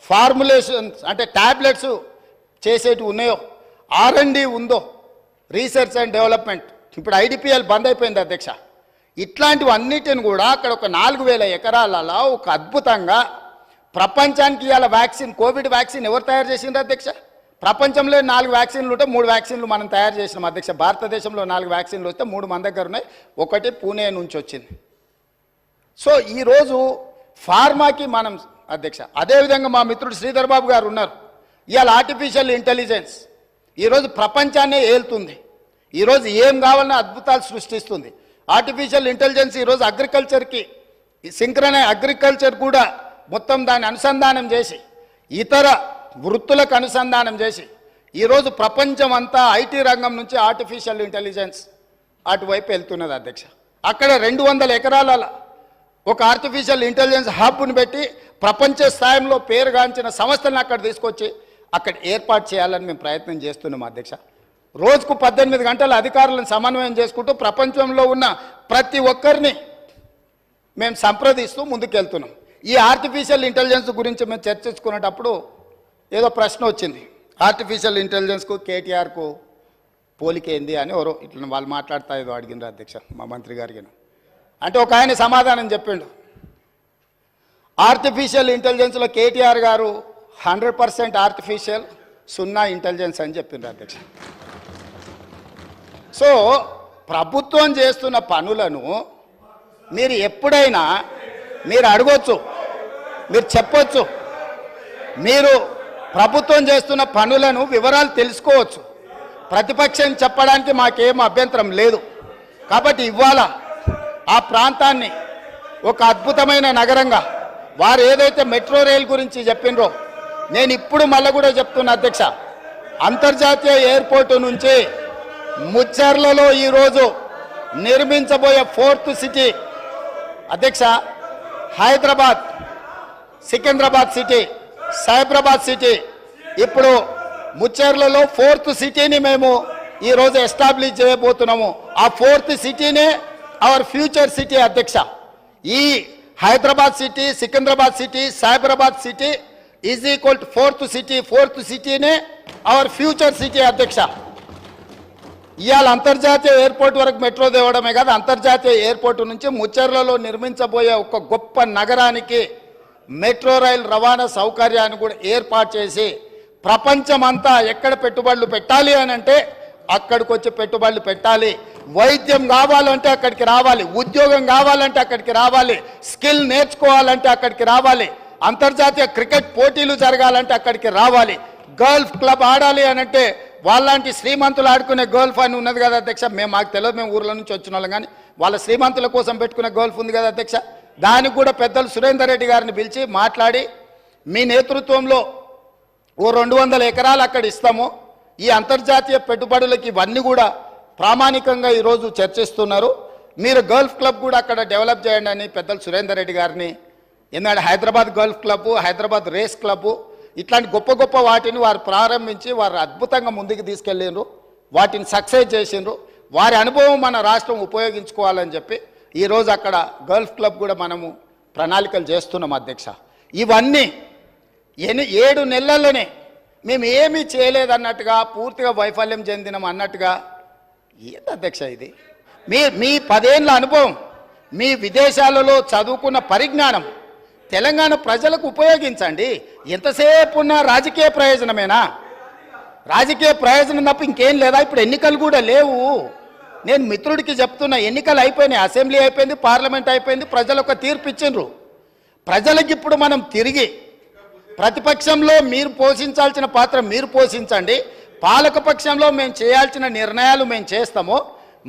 ఫార్ములేషన్స్ అంటే ట్యాబ్లెట్స్ చేసేటివి ఉన్నాయో, R&D ఉందో, రీసెర్చ్ అండ్ డెవలప్మెంట్, ఇప్పుడు IDPL బంద్ అయిపోయింది అధ్యక్ష. ఇట్లాంటివన్నిటిని కూడా అక్కడ ఒక 4000 ఎకరాలలో ఒక అద్భుతంగా ప్రపంచానికి ఇవాళ వ్యాక్సిన్, కోవిడ్ వ్యాక్సిన్ ఎవరు తయారు చేసిండ్రు అధ్యక్ష? ప్రపంచంలో 4 వ్యాక్సిన్లు ఉంటే 3 వ్యాక్సిన్లు మనం తయారు చేసినాం అధ్యక్ష. భారతదేశంలో 4 వ్యాక్సిన్లు వస్తే 3 మన దగ్గర ఉన్నాయి, ఒకటి పూణే నుంచి వచ్చింది. సో ఈరోజు ఫార్మాకి మనం అధ్యక్ష, అదేవిధంగా మా మిత్రుడు శ్రీధర్ బాబు గారు ఉన్నారు. ఇవాళ ఆర్టిఫిషియల్ ఇంటెలిజెన్స్ ఈరోజు ప్రపంచాన్నే ఏలుతుంది. ఈరోజు ఏం కావాలన్నా అద్భుతాలు సృష్టిస్తుంది. ఆర్టిఫిషియల్ ఇంటెలిజెన్స్ ఈరోజు అగ్రికల్చర్కి అగ్రికల్చర్ కూడా మొత్తం దాన్ని అనుసంధానం చేసి ఇతర వృత్తులకు అనుసంధానం చేసి ఈరోజు ప్రపంచం అంతా ఐటీ రంగం నుంచి ఆర్టిఫిషియల్ ఇంటెలిజెన్స్ అటువైపు వెళ్తున్నది అధ్యక్ష. అక్కడ 200 ఎకరాల ఒక ఆర్టిఫిషియల్ ఇంటెలిజెన్స్ హబ్ను పెట్టి ప్రపంచ స్థాయిలో పేరుగాంచిన సంస్థలను అక్కడ తీసుకొచ్చి అక్కడ ఏర్పాటు చేయాలని మేము ప్రయత్నం చేస్తున్నాం అధ్యక్ష. రోజుకు 18 గంటల అధికారులను సమన్వయం చేసుకుంటూ ప్రపంచంలో ఉన్న ప్రతి ఒక్కరిని మేము సంప్రదిస్తూ ముందుకెళ్తున్నాం. ఈ ఆర్టిఫిషియల్ ఇంటెలిజెన్స్ గురించి మేము చర్చించుకునేటప్పుడు ఏదో ప్రశ్న వచ్చింది, ఆర్టిఫిషియల్ ఇంటెలిజెన్స్కు కేటీఆర్కు పోలికేంది అని ఎవరో ఇట్లా వాళ్ళు మాట్లాడుతా ఏదో అడిగినారు అధ్యక్ష మా మంత్రి గారికి. అంటే ఒక ఆయన సమాధానం చెప్పిండు, ఆర్టిఫిషియల్ ఇంటెలిజెన్స్లో కేటీఆర్ గారు 100% ఆర్టిఫిషియల్, 0 ఇంటెలిజెన్స్ అని చెప్పిండ్రు అధ్యక్ష. సో ప్రభుత్వం చేస్తున్న పనులను మీరు ఎప్పుడైనా మీరు అడగొచ్చు, మీరు చెప్పొచ్చు, మీరు ప్రభుత్వం చేస్తున్న పనులను వివరాలు తెలుసుకోవచ్చు. ప్రతిపక్షం చెప్పడానికి మాకేం అభ్యంతరం లేదు. కాబట్టి ఇవాళ ఆ ప్రాంతాన్ని ఒక అద్భుతమైన నగరంగా వారు ఏదైతే మెట్రో రైల్ గురించి చెప్పినరో నేను ఇప్పుడు మళ్ళీ కూడా చెప్తున్నా అధ్యక్ష, అంతర్జాతీయ ఎయిర్పోర్టు నుంచి ముచ్చర్లలో ఈరోజు నిర్మించబోయే 4th సిటీ అధ్యక్ష, హైదరాబాద్, సికింద్రాబాద్ సిటీ, సైబరాబాద్ సిటీ, ఇప్పుడు ముచ్చర్లలో 4th సిటీని మేము ఈరోజు ఎస్టాబ్లిష్ చేయబోతున్నాము. ఆ 4th సిటీనే అవర్ ఫ్యూచర్ సిటీ అధ్యక్ష. ఈ Hyderabad city, Secunderabad city, Cyberabad city is equal to 4th city. 4th సిటీనే అవర్ ఫ్యూచర్ సిటీ అధ్యక్ష. ఇవాళ అంతర్జాతీయ ఎయిర్పోర్ట్ వరకు మెట్రో తేవడమే కాదు, అంతర్జాతీయ ఎయిర్పోర్టు నుంచి ముచ్చర్లలో నిర్మించబోయే ఒక గొప్ప నగరానికి మెట్రో రైల్ రవాణా సౌకర్యాన్ని కూడా ఏర్పాటు చేసి ప్రపంచమంతా ఎక్కడ పెట్టుబడులు పెట్టాలి అని అంటే అక్కడికి వచ్చి పెట్టుబడులు పెట్టాలి. వైద్యం కావాలంటే అక్కడికి రావాలి, ఉద్యోగం కావాలంటే అక్కడికి రావాలి, స్కిల్ నేర్చుకోవాలంటే అక్కడికి రావాలి, అంతర్జాతీయ క్రికెట్ పోటీలు జరగాలంటే అక్కడికి రావాలి, గల్ఫ్ క్లబ్ ఆడాలి అని అంటే వాళ్ళంటి శ్రీమంతులు ఆడుకునే గోల్ఫ్ అని ఉన్నది కదా అధ్యక్ష. మాకు తెలియదు, మేము ఊర్ల నుంచి వచ్చిన వాళ్ళం, కానీ వాళ్ళ శ్రీమంతుల కోసం పెట్టుకునే గోల్ఫ్ ఉంది కదా అధ్యక్ష. దానికి కూడా పెద్దలు సురేందర్ రెడ్డి గారిని పిలిచి మాట్లాడి మీ నేతృత్వంలో ఓ 200 ఎకరాలు అక్కడ ఇస్తాము, ఈ అంతర్జాతీయ పెట్టుబడులకి ఇవన్నీ కూడా ప్రామాణికంగా ఈరోజు చర్చిస్తున్నారు, మీరు గల్ఫ్ క్లబ్ కూడా అక్కడ డెవలప్ చేయండి అని పెద్దలు సురేందర్ రెడ్డి గారిని. ఎందుకంటే Hyderabad golf club, Hyderabad race club, ఇట్లాంటి గొప్ప గొప్ప వాటిని వారు ప్రారంభించి వారు అద్భుతంగా ముందుకు తీసుకెళ్ళిండ్రు, వాటిని సక్సెస్ చేసిండ్రు. వారి అనుభవం మన రాష్ట్రం ఉపయోగించుకోవాలని చెప్పి ఈరోజు అక్కడ గల్ఫ్ క్లబ్ కూడా మనము ప్రణాళికలు చేస్తున్నాం అధ్యక్ష. ఇవన్నీ 7 నెలల్లోనే మేము ఏమీ చేయలేదన్నట్టుగా, పూర్తిగా వైఫల్యం చెందినాం అన్నట్టుగా ఏంది అధ్యక్ష ఇది? మీ 10 ఏళ్ళ అనుభవం, మీ విదేశాలలో చదువుకున్న పరిజ్ఞానం తెలంగాణ ప్రజలకు ఉపయోగించండి. ఎంతసేపు ఉన్న రాజకీయ ప్రయోజనమేనా? రాజకీయ ప్రయోజనం తప్ప ఇంకేం లేదా? ఇప్పుడు ఎన్నికలు కూడా లేవు. నేను మిత్రుడికి చెప్తున్నా, ఎన్నికలు అయిపోయినాయి, అసెంబ్లీ అయిపోయింది, పార్లమెంట్ అయిపోయింది, ప్రజలు ఒక తీర్పు ఇచ్చిండ్రు. ప్రజలకు ఇప్పుడు మనం తిరిగి ప్రతిపక్షంలో మీరు పోషించాల్సిన పాత్ర మీరు పోషించండి, పాలకపక్షంలో మేము చేయాల్సిన నిర్ణయాలు మేము చేస్తాము,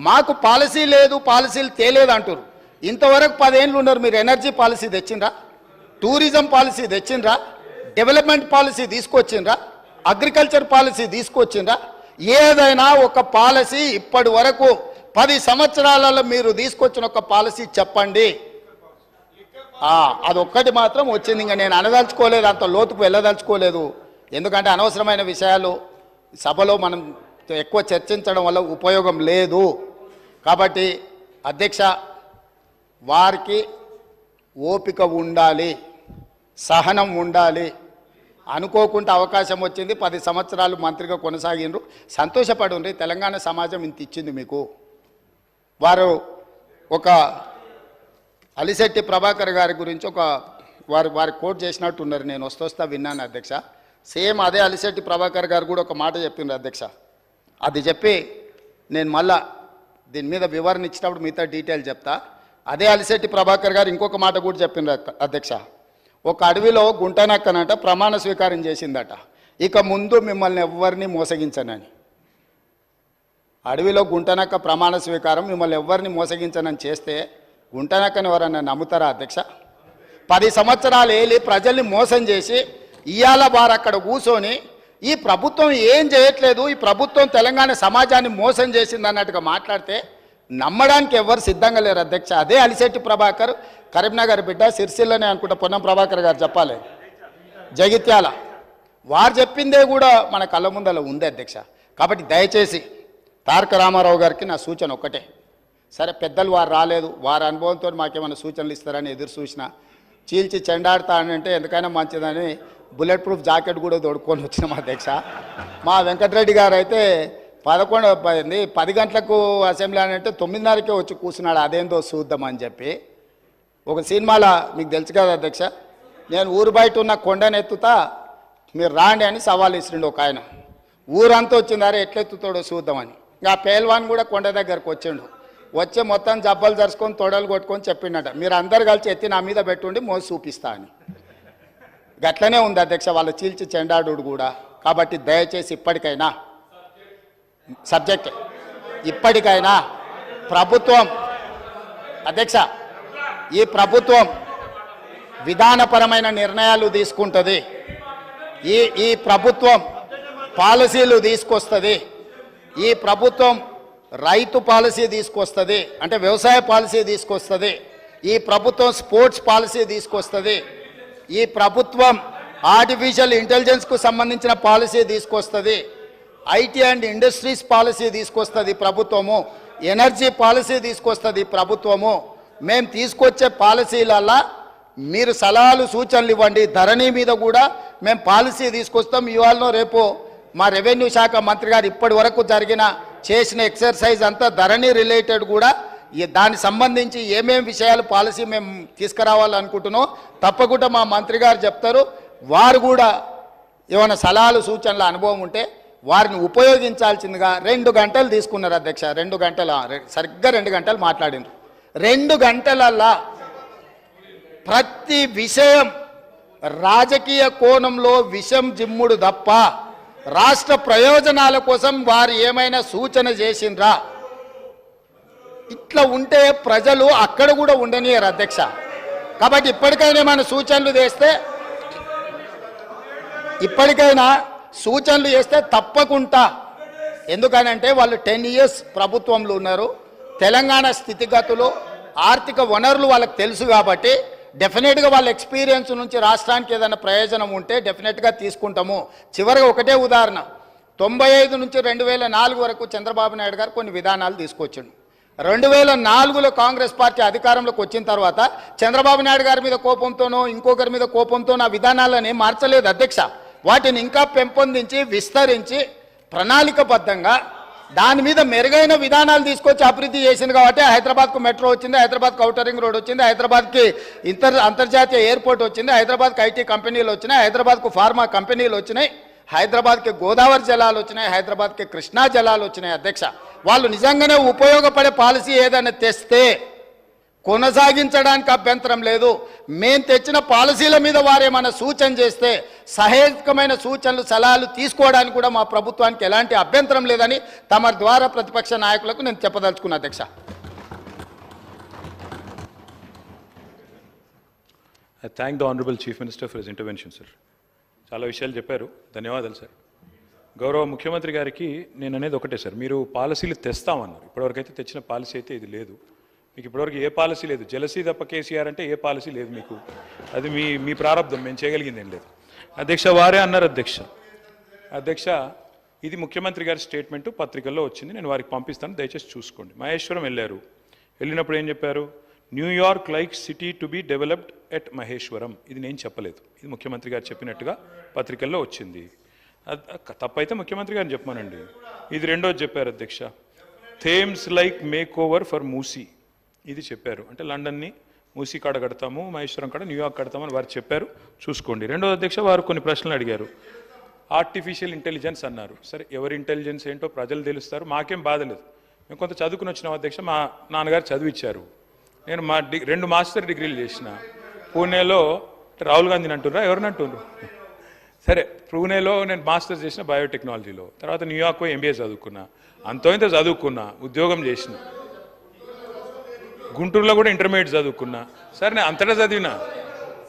మాకు పాలసీ లేదు, పాలసీలు తేలేదు అంటారు. ఇంతవరకు 10 ఏళ్ళు ఉన్నారు, మీరు ఎనర్జీ పాలసీ తెచ్చిండ్రా, టూరిజం పాలసీ తెచ్చిండ్రా, డెవలప్మెంట్ పాలసీ తీసుకొచ్చిండ్రా, అగ్రికల్చర్ పాలసీ తీసుకొచ్చిండ్రా? ఏదైనా ఒక పాలసీ ఇప్పటి వరకు 10 సంవత్సరాలలో మీరు తీసుకొచ్చిన ఒక పాలసీ చెప్పండి. అదొక్కటి మాత్రం వచ్చింది. ఇంకా నేను అనదలుచుకోలేదు, అంత లోతుకు వెళ్ళదలుచుకోలేదు, ఎందుకంటే అనవసరమైన విషయాలు సభలో మనం ఎక్కువ చర్చించడం వల్ల ఉపయోగం లేదు. కాబట్టి అధ్యక్ష, వారికి ఓపిక ఉండాలి, సహనం ఉండాలి. అనుకోకుండా అవకాశం వచ్చింది, 10 సంవత్సరాలు మంత్రిగా కొనసాగిండ్రు, సంతోషపడుండ్రి. తెలంగాణ సమాజం ఇంత ఇచ్చింది మీకు. వారు ఒక అలిశెట్టి ప్రభాకర్ గారి గురించి ఒక వారి కోట్ చేసినట్టు ఉన్నారు, నేను వస్తా విన్నాను అధ్యక్ష. సేమ్ అదే అలిశెట్టి ప్రభాకర్ గారు కూడా ఒక మాట చెప్పిండ్రు అధ్యక్ష. అది చెప్పి నేను మళ్ళా దీని మీద వివరణ ఇచ్చినప్పుడు మిగతా డీటెయిల్ చెప్తా. అదే అలిశెట్టి ప్రభాకర్ గారు ఇంకొక మాట కూడా చెప్పిండ్రు అధ్యక్ష. ఒక అడవిలో గుంటనక్కనంట ప్రమాణ స్వీకారం చేసిందట, ఇక ముందు మిమ్మల్ని ఎవరిని మోసగించనని. అడవిలో గుంటనక్క ప్రమాణ స్వీకారం, మిమ్మల్ని ఎవరిని మోసగించనని చేస్తే గుంటనక్కని ఎవరన్నా నమ్ముతారా అధ్యక్ష? 10 సంవత్సరాలు ఏలి ప్రజల్ని మోసం చేసి ఇవాళ వారు అక్కడ కూర్చొని ఈ ప్రభుత్వం ఏం చేయట్లేదు, ఈ ప్రభుత్వం తెలంగాణ సమాజాన్ని మోసం చేసింది అన్నట్టుగా మాట్లాడితే నమ్మడానికి ఎవరు సిద్ధంగా లేరు అధ్యక్ష. అదే అలిశెట్టి ప్రభాకర్, కరీంనగర్ బిడ్డ, సిరిసిల్లనే అనుకుంటా పొన్నం ప్రభాకర్ గారు చెప్పాలి, జగిత్యాల. వారు చెప్పిందే కూడా మన కళ్ళ ముందల ఉంది అధ్యక్ష. కాబట్టి దయచేసి తారక రామారావు గారికి నా సూచన ఒక్కటే, సరే పెద్దలు వారు రాలేదు, వారి అనుభవంతో మాకేమైనా సూచనలు ఇస్తారని ఎదురు చూసిన, చీల్చి చెండాడుతా అని అంటే ఎందుకైనా మంచిదని బుల్లెట్ ప్రూఫ్ జాకెట్ కూడా తోడుకొని వచ్చినాం అధ్యక్ష. మా వెంకటరెడ్డి గారు అయితే 10 గంటలకు అసెంబ్లీ అని అంటే 9:30కే వచ్చి కూర్చున్నాడు, అదేందో చూద్దామని చెప్పి. ఒక సినిమాలో మీకు తెలుసు కదా అధ్యక్ష, నేను ఊరు బయట ఉన్న కొండను ఎత్తుతా మీరు రాండి అని సవాల్ ఇస్తుండే ఒక ఆయన. ఊరంతా వచ్చిందారే ఎట్లెత్తుతాడో చూద్దామని. ఇంకా పేల్వాన్ కూడా కొండ దగ్గరకు వచ్చిండు, వచ్చి మొత్తం జబ్బలు జరుచుకొని తొడలు కొట్టుకొని చెప్పిండట, మీరు అందరు కలిసి ఎత్తి నా మీద పెట్టుండి మోసి చూపిస్తా అని. గట్లనే ఉంది అధ్యక్ష వాళ్ళ చీల్చి చెండాడు కూడా. కాబట్టి దయచేసి ఇప్పటికైనా ఇప్పటికైనా ప్రభుత్వం అధ్యక్ష, ఈ ప్రభుత్వం విధానపరమైన నిర్ణయాలు తీసుకుంటుంది, ఈ ప్రభుత్వం పాలసీలు తీసుకొస్తుంది, ఈ ప్రభుత్వం రైతు పాలసీ తీసుకొస్తుంది, అంటే వ్యవసాయ పాలసీ తీసుకొస్తుంది, ఈ ప్రభుత్వం స్పోర్ట్స్ పాలసీ తీసుకొస్తుంది, ఈ ప్రభుత్వం ఆర్టిఫిషియల్ ఇంటెలిజెన్స్కు సంబంధించిన పాలసీ తీసుకొస్తుంది, ఐటీ అండ్ ఇండస్ట్రీస్ పాలసీ తీసుకొస్తుంది ప్రభుత్వము, ఎనర్జీ పాలసీ తీసుకొస్తుంది ప్రభుత్వము. మేము తీసుకొచ్చే పాలసీలల్లా మీరు సలహాలు సూచనలు ఇవ్వండి. ధరణి మీద కూడా మేము పాలసీ తీసుకొస్తాం. ఇవాళ రేపు మా రెవెన్యూ శాఖ మంత్రి గారు ఇప్పటి వరకు చేసిన ఎక్సర్సైజ్ అంతా ధరణి రిలేటెడ్ కూడా, దానికి సంబంధించి ఏమేం విషయాలు పాలసీ మేము తీసుకురావాలనుకుంటున్నాం తప్పకుండా మా మంత్రి గారు చెప్తారు. వారు కూడా ఏమైనా సలహాలు సూచనల అనుభవం ఉంటే వారిని ఉపయోగించాల్సిందిగా 2 గంటలు తీసుకున్నారు అధ్యక్ష. 2 గంటల సరిగ్గా 2 గంటలు మాట్లాడినారు. 2 గంటలల్లా ప్రతి విషయం రాజకీయ కోణంలో విషం జిమ్ముడు తప్ప రాష్ట్ర ప్రయోజనాల కోసం వారు ఏమైనా సూచన చేసిండ్రా? ఇట్లా ఉంటే ప్రజలు అక్కడ కూడా ఉండనియరు అధ్యక్ష. కాబట్టి ఇప్పటికైనా ఏమైనా సూచనలు చేస్తే తప్పకుండా, ఎందుకనంటే వాళ్ళు 10 ఇయర్స్ ప్రభుత్వంలో ఉన్నారు, తెలంగాణ స్థితిగతులు ఆర్థిక వనరులు వాళ్ళకి తెలుసు కాబట్టి డెఫినెట్గా వాళ్ళ ఎక్స్పీరియన్స్ నుంచి రాష్ట్రానికి ఏదైనా ప్రయోజనం ఉంటే డెఫినెట్గా తీసుకుంటాము. చివరిగా ఒకటే ఉదాహరణ, 95 నుంచి 2004 వరకు చంద్రబాబు నాయుడు గారు కొన్ని విధానాలు తీసుకొచ్చిండు. 2004లో కాంగ్రెస్ పార్టీ అధికారంలోకి వచ్చిన తర్వాత చంద్రబాబు నాయుడు గారి మీద కోపంతోనో ఇంకొకరి మీద కోపంతోనో ఆ విధానాలని మార్చలేదు అధ్యక్ష. వాటిని ఇంకా పెంపొందించి విస్తరించి ప్రణాళికబద్ధంగా దాని మీద మెరుగైన విధానాలు తీసుకొచ్చి అభివృద్ధి చేసింది కాబట్టి హైదరాబాద్కు మెట్రో వచ్చింది, హైదరాబాద్కు ఔటర్ రింగ్ రోడ్ వచ్చింది, హైదరాబాద్కి అంతర్జాతీయ ఎయిర్పోర్ట్ వచ్చింది, హైదరాబాద్కి ఐటీ కంపెనీలు వచ్చినాయి, హైదరాబాద్కు ఫార్మా కంపెనీలు వచ్చినాయి, హైదరాబాద్కి గోదావరి జలాలు వచ్చినాయి, హైదరాబాద్కి కృష్ణా జలాలు వచ్చినాయి అధ్యక్ష. వాళ్ళు నిజంగానే ఉపయోగపడే పాలసీ ఏదైనా తెస్తే కొనసాగించడానికి అభ్యంతరం లేదు. మేము తెచ్చిన పాలసీల మీద వారేమైనా సూచన చేస్తే సహేతుకమైన సూచనలు సలహాలు తీసుకోవడానికి కూడా మా ప్రభుత్వానికి ఎలాంటి అభ్యంతరం లేదని తమ ద్వారా ప్రతిపక్ష నాయకులకు నేను చెప్పదలుచుకున్నా అధ్యక్ష. I thank the Honorable Chief Minister for his intervention, sir. చాలా విషయాలు చెప్పారు, ధన్యవాదాలు సార్. గౌరవ ముఖ్యమంత్రి గారికి నేను అనేది ఒకటే సార్, మీరు పాలసీలు తెస్తామన్నారు. ఇప్పటివరకు అయితే తెచ్చిన పాలసీ అయితే ఇది లేదు. మీకు ఇప్పటివరకు ఏ పాలసీ లేదు. జలసీ తప్ప కేసీఆర్ అంటే ఏ పాలసీ లేదు మీకు. అది మీ ప్రారంభం, మేము చేయగలిగింది ఏం లేదు. అధ్యక్ష వారే అన్నారు అధ్యక్ష ఇది ముఖ్యమంత్రి గారి స్టేట్మెంటు పత్రికల్లో వచ్చింది, నేను వారికి పంపిస్తాను, దయచేసి చూసుకోండి. మహేశ్వరం వెళ్ళినప్పుడు ఏం చెప్పారు? New York like city to be developed at Maheshwaram. ఇది నేను చెప్పలేదు, ఇది ముఖ్యమంత్రి గారు చెప్పినట్టుగా పత్రికల్లో వచ్చింది. తప్పైతే ముఖ్యమంత్రి గారిని చెప్పమానండి. ఇది రెండోది చెప్పారు అధ్యక్ష, Thames like make over for Musi. ఇది చెప్పారు, అంటే లండన్ని మూసీ కాడ కడతాము, మహేశ్వరం కాడ న్యూయార్క్ కడతామని వారు చెప్పారు, చూసుకోండి. రెండోది అధ్యక్ష, వారు కొన్ని ప్రశ్నలు అడిగారు. ఆర్టిఫిషియల్ ఇంటెలిజెన్స్ అన్నారు. సరే, ఎవరి ఇంటెలిజెన్స్ ఏంటో ప్రజలు తెలుస్తారు, మాకేం బాధ లేదు. మేము కొంత చదువుకుని వచ్చినాం అధ్యక్ష, మా నాన్నగారు చదివిచ్చారు. నేను 2 మాస్టర్ డిగ్రీలు చేసిన. పూణేలో రాహుల్ గాంధీని అంటుర్రా, ఎవరిని అంటున్నారు? సరే, పూణేలో నేను మాస్టర్స్ చేసిన బయోటెక్నాలజీలో. తర్వాత న్యూయార్క్ ఎంబీఏ చదువుకున్నా, అంతో ఇంత చదువుకున్నా, ఉద్యోగం చేసిన. గుంటూరులో కూడా ఇంటర్మీడియట్ చదువుకున్నా. సరే, నేను అంతటా చదివినా.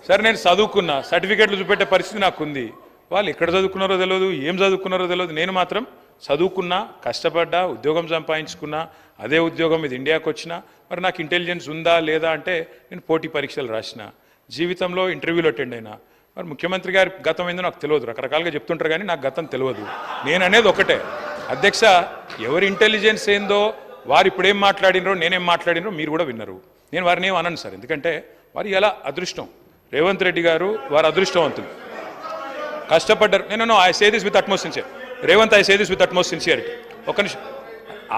సరే, నేను చదువుకున్నా, సర్టిఫికేట్లు చూపెట్టే పరిస్థితి నాకు ఉంది. వాళ్ళు ఎక్కడ చదువుకున్నారో తెలియదు, ఏం చదువుకున్నారో తెలియదు. నేను మాత్రం చదువుకున్నా, కష్టపడ్డా, ఉద్యోగం సంపాదించుకున్నా. అదే ఉద్యోగం ఇది ఇండియాకి వచ్చినా. మరి నాకు ఇంటెలిజెన్స్ ఉందా లేదా అంటే నేను పోటీ పరీక్షలు రాసిన, జీవితంలో ఇంటర్వ్యూలు అటెండ్ అయినా. మరి ముఖ్యమంత్రి గారి గతం ఏందో నాకు తెలియదు, రకరకాలుగా చెప్తుంటారు కానీ నాకు గతం తెలియదు. నేను అనేది ఒకటే అధ్యక్ష, ఎవరి ఇంటెలిజెన్స్ ఏందో వారు ఇప్పుడేం మాట్లాడినరో నేనేం మాట్లాడినరో మీరు కూడా విన్నారు. నేను వారిని ఏం అనను సార్, ఎందుకంటే వారు ఎలా అదృష్టం. రేవంత్ రెడ్డి గారు వారు అదృష్టవంతులు, కష్టపడ్డారు. నేను I say this with utmost sincere. Revanth, I say this with utmost sincerity. ఒక్క నిమిషం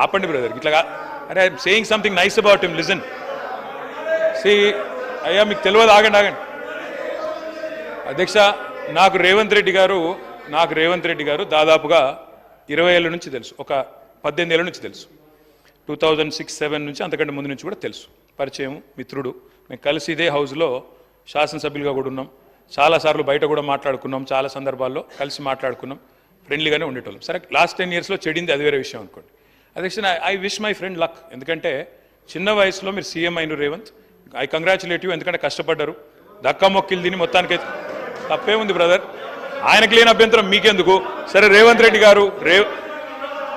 ఆపండి బ్రదర్, ఇట్లా అరే I'm saying something nice about him, listen. సి అయ్యా మీకు తెలియదు, ఆగండి అధ్యక్ష. నాకు రేవంత్ రెడ్డి గారు దాదాపుగా 20 ఏళ్ళ నుంచి తెలుసు, ఒక 18 ఏళ్ళ నుంచి తెలుసు. 2006-07 నుంచి, అంతకంటే ముందు నుంచి కూడా తెలుసు. పరిచయం, మిత్రుడు. మేము కలిసి ఇదే హౌస్లో శాసనసభ్యులుగా కూడా ఉన్నాం. చాలాసార్లు బయట కూడా మాట్లాడుకున్నాం, చాలా సందర్భాల్లో కలిసి మాట్లాడుకున్నాం, ఫ్రెండ్లీగానే ఉండేటోళ్ళం. సరే, లాస్ట్ 10 yearsలో చెడింది అది వేరే విషయం అనుకోండి. అధ్యక్ష, I wish my friend luck. ఎందుకంటే చిన్న వయసులో మీరు సీఎం అయిన రేవంత్, ఐ కంగ్రాచులేట్ యూ. ఎందుకంటే కష్టపడ్డారు, దక్కా మొక్కిలు తిని మొత్తానికైతే తప్పే ఉంది బ్రదర్. ఆయనకు లేని అభ్యంతరం మీకెందుకు? సరే, రేవంత్ రెడ్డి గారు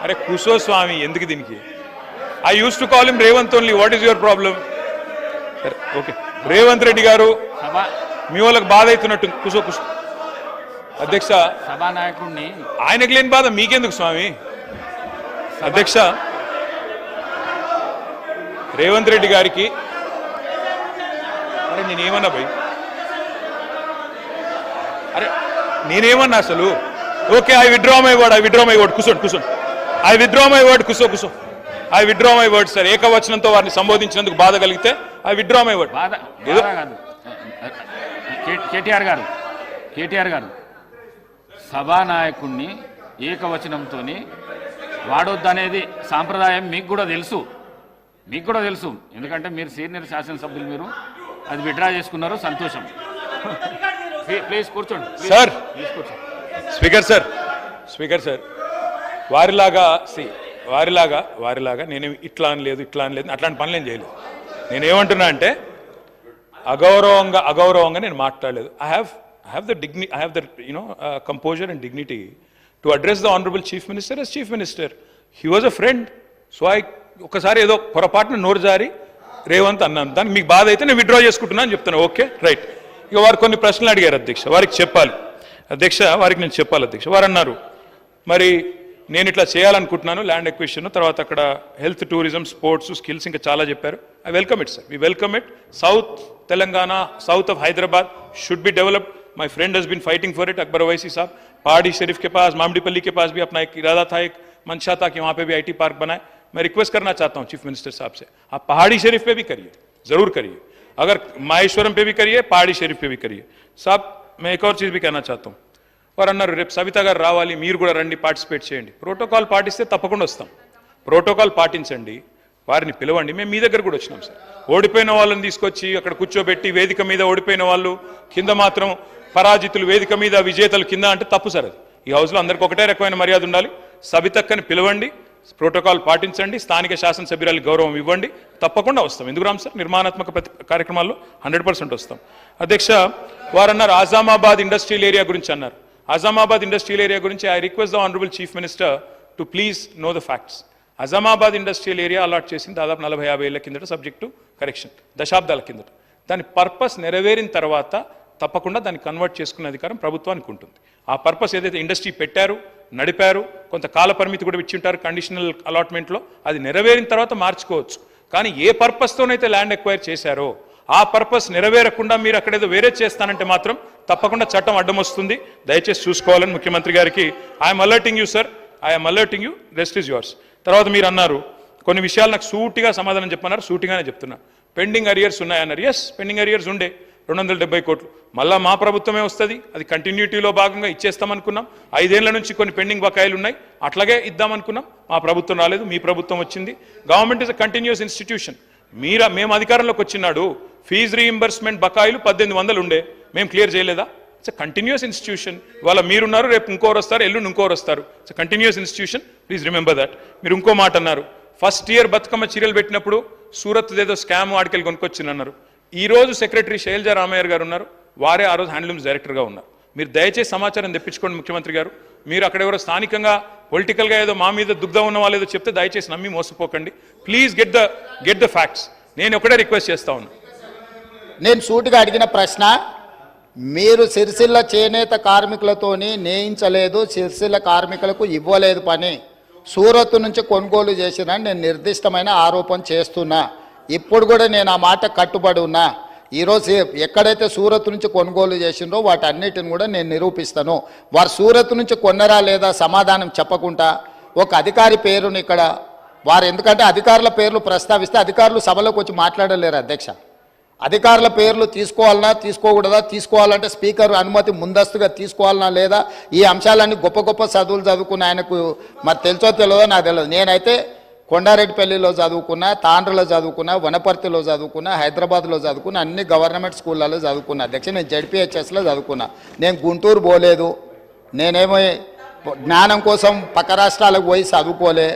అరే కుసో స్వామి, ఎందుకు దీనికి? I use to call him Revanth only. What is your problem? సరే, ఓకే. రేవంత్ రెడ్డి గారు మీ వాళ్ళకి బాధ అవుతున్నట్టు కుసో అధ్యక్ష. సభానాయకుడిని ఆయనకు లేని బాధ మీకెందుకు స్వామి? అధ్యక్ష, రేవంత్ రెడ్డి గారికి అరే నేనేమన్నా భయ్, అరే నేనేమన్నా అసలు? Okay, I withdraw my word. కూర్చోండి. I withdraw my word. కూర్చో. I withdraw my word sir. ఏకవచనంతో వారిని సంబోధించినందుకు బాధ కలిగితే I withdraw my word. KTR గారు సభానాయకుడిని ఏకవచనంతో వాడొద్దనేది సాంప్రదాయం మీకు కూడా తెలుసు. ఎందుకంటే మీరు సీనియర్ శాసనసభ్యులు, మీరు అది విత్డ్రా చేసుకున్నారు, సంతోషం. ప్లీజ్ కూర్చోండి సార్. స్పీకర్ సార్, వారిలాగా నేనేమి ఇట్లా అనలేదు అట్లాంటి పనులు ఏం చేయలేదు. నేనేమంటున్నా అంటే అగౌరవంగా నేను మాట్లాడలేదు. I have the composure and dignity to address the Honorable Chief Minister as Chief Minister. He was a friend. So ఒకసారి ఏదో పొరపాటున నోరు జారి రేవంత్ అన్నాను, దానికి మీకు బాధ అయితే నేను విత్డ్రా చేసుకుంటున్నా అని చెప్తాను. Okay, right. ఇక వారు కొన్ని ప్రశ్నలు అడిగారు అధ్యక్ష, వారికి నేను చెప్పాలి అధ్యక్ష. వారు అన్నారు, మరి నేను ఇట్లా చేయాలనుకుంటున్నాను, ల్యాండ్ ఎక్విజిషన్, తర్వాత అక్కడ హెల్త్, టూరిజం, స్పోర్ట్స్, స్కిల్స్, ఇంకా చాలా చెప్పారు. I welcome it sir, we welcome it. South Telangana, south of Hyderabad should be developed. My friend has been fighting for it, Akbar Owaisi साहब. पहाड़ी शरीफ के पास, मामडीपल्ली के पास भी अपना एक इरादा था, एक मंशा था कि वहाँ पे भी IT पार्क बनाए. मैं रिक्वेस्ट करना चाहता हूँ चीफ मिनिस्टर साहब से, आप पहाड़ी शरीफ पे भी करिए, जरूर करिए. अगर माहेश्वरम पे भी करिए, पहाड़ी शरीफ पे भी करिए. साहब, मैं एक और चीज़ भी कहना चाहता हूँ. వారు అన్నారు, రేపు సవిత గారు రావాలి, మీరు కూడా రండి, పార్టిసిపేట్ చేయండి. ప్రోటోకాల్ పాటిస్తే తప్పకుండా వస్తాం. ప్రోటోకాల్ పాటించండి. వారిని పిలవండి. మేము మీ దగ్గర కూడా వచ్చినాం సార్. ఓడిపోయిన వాళ్ళని తీసుకొచ్చి అక్కడ కూర్చోబెట్టి వేదిక మీద ఓడిపోయిన వాళ్ళు కింద మాత్రం పరాజితులు, వేదిక మీద విజేతలు కింద అంటే తప్పు సార్. అది ఈ హౌస్లో అందరికీ ఒకటే రకమైన మర్యాద ఉండాలి. సబితక్కని పిలవండి, ప్రోటోకాల్ పాటించండి, స్థానిక శాసనసభ్యురాలకు గౌరవం ఇవ్వండి. తప్పకుండా వస్తాం. ఎందుకు రామ్ సార్, నిర్మాణాత్మక కార్యక్రమాల్లో 100% వస్తాం. అధ్యక్ష, వారన్నారు ఆజామాబాద్ ఇండస్ట్రియల్ ఏరియా గురించి అన్నారు. ఆజామాబాద్ ఇండస్ట్రియల్ ఏరియా గురించి I request the honourable chief minister to please know the facts. Azamabad industrial area allot చేసింది దాదాపు 40-50 ఏళ్ల కిందట, సబ్జెక్ట్ టు కరెక్షన్, దశాబ్దాల కిందట. దాని పర్పస్ నెరవేరిన తర్వాత తప్పకుండా దాన్ని కన్వర్ట్ చేసుకునే అధికారం ప్రభుత్వానికి ఉంటుంది. ఆ పర్పస్ ఏదైతే ఇండస్ట్రీ పెట్టారు, నడిపారు, కొంత కాల పరిమితి కూడా ఇచ్చింటారు కండిషనల్ అలాట్మెంట్లో, అది నెరవేరిన తర్వాత మార్చుకోవచ్చు. కానీ ఏ పర్పస్తోనైతే ల్యాండ్ ఎక్వైర్ చేశారో ఆ పర్పస్ నెరవేరకుండా మీరు అక్కడేదో వేరే చేస్తానంటే మాత్రం తప్పకుండా చట్టం అడ్డం వస్తుంది. దయచేసి చూసుకోవాలని ముఖ్యమంత్రి గారికి I'm alerting you sir, I'm alerting you, rest is yours. తర్వాత మీరు అన్నారు కొన్ని విషయాలు నాకు సూటిగా సమాధానం చెప్పన్నారు, సూటిగానే చెప్తున్నా. పెండింగ్ అరియర్స్ ఉన్నాయన్నారు. ఎస్, పెండింగ్ అరియర్స్ ఉండే 270 కోట్లు. మళ్ళా మా ప్రభుత్వమే వస్తుంది, అది కంటిన్యూటీలో భాగంగా ఇచ్చేస్తామనుకున్నాం. 5 ఏళ్ల నుంచి కొన్ని పెండింగ్ బకాయిలు ఉన్నాయి, అట్లాగే ఇద్దామనుకున్నాం. మా ప్రభుత్వం రాలేదు, మీ ప్రభుత్వం వచ్చింది. Government is a continuous institution. మేము అధికారంలోకి వచ్చినాడు ఫీజు రీయింబర్స్మెంట్ బకాయిలు 1800 ఉండే, మేము క్లియర్ చేయలేదా? It's a continuous institution. ఇవాళ మీరున్నారు, రేపు ఇంకోరు వస్తారు, ఎల్లుండి ఇంకోరు వస్తారు. It's a continuous institution, please remember that. మీరు ఇంకో మాట అన్నారు, ఫస్ట్ ఇయర్ బతుకమ్మ చీరలు పెట్టినప్పుడు సూరత్ ఏదో స్కామ్ ఆడికెళ్ళి కొనుక్కొచ్చిందన్నారు. ఈ రోజు సెక్రటరీ శైలజా రామయ్య గారు ఉన్నారు, వారే ఆ రోజు హ్యాండ్లూమ్స్ డైరెక్టర్గా ఉన్నారు. మీరు దయచేసి సమాచారం తెప్పించుకోండి ముఖ్యమంత్రి గారు. మీరు అక్కడ ఎవరో స్థానికంగా పొలిటికల్గా ఏదో మా మీద దుగ్ధం ఉన్న వాళ్ళు ఏదో చెప్తే దయచేసి నమ్మి మోసపోకండి. Please get the facts. నేను ఒకటే రిక్వెస్ట్ చేస్తా ఉన్నా. నేను సూటిగా అడిగిన ప్రశ్న, మీరు సిరిసిల్ల చేనేత కార్మికులతోని నేయించలేదు, సిరిసిల్ల కార్మికులకు ఇవ్వలేదు పని, సూరత్ నుంచి కొనుగోలు చేసినని నేను నిర్దిష్టమైన ఆరోపణ చేస్తున్నా. ఇప్పుడు కూడా నేను ఆ మాట కట్టుబడి ఉన్నా. ఈరోజు ఎక్కడైతే సూరత్ నుంచి కొనుగోలు చేసిండ్రో వాటన్నిటిని కూడా నేను నిరూపిస్తాను. వారు సూరత్ నుంచి కొన్నరా లేదా సమాధానం చెప్పకుండా ఒక అధికారి పేరుని ఇక్కడ వారు, ఎందుకంటే అధికారుల పేర్లు ప్రస్తావిస్తే అధికారులు సభలోకి వచ్చి మాట్లాడలేరు అధ్యక్ష. అధికారుల పేర్లు తీసుకోవాలన్నా తీసుకోకూడదా, తీసుకోవాలంటే స్పీకర్ అనుమతి ముందస్తుగా తీసుకోవాలన్నా లేదా, ఈ అంశాలన్నీ గొప్ప గొప్ప చదువులు చదువుకున్న ఆయనకు మరి తెలుసో తెలియదో నాకు తెలియదు. నేనైతే కొండారెడ్డిపల్లిలో చదువుకున్నా, తాండ్రలో చదువుకున్నా, వనపర్తిలో చదువుకున్నా, హైదరాబాద్లో చదువుకున్నా, అన్ని గవర్నమెంట్ స్కూళ్ళలో చదువుకున్నా అధ్యక్ష. నేను జడ్పీహెచ్ఎస్లో చదువుకున్నా. నేను గుంటూరు పోలేదు, నేనేమో జ్ఞానం కోసం పక్క రాష్ట్రాలకు పోయి చదువుకోలే.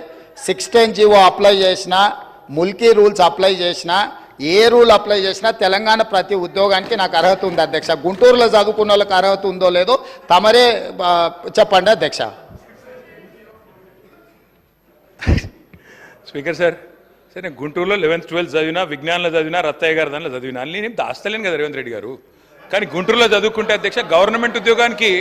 16 జీవో అప్లై చేసినా, ముల్కీ రూల్స్ అప్లై చేసినా, ఏ రూల్ అప్లై చేసినా తెలంగాణ ప్రతి ఉద్యోగానికి నాకు అర్హత ఉంది అధ్యక్ష. గుంటూరులో చదువుకున్న వాళ్ళకి అర్హత ఉందో లేదో తమరే చెప్పండి అధ్యక్ష. స్పీకర్ సార్, నేను గుంటూరులో 11th 12th చదివినా, విజ్ఞానంలో చదివినా, రత్తయ్య గారి దానిలో చదివినా, అన్నీ నేను దాస్తలేను కదా రేవంత్ రెడ్డి గారు. కానీ గుంటూరులో చదువుకుంటే అధ్యక్ష గవర్నమెంట్ ఉద్యోగానికి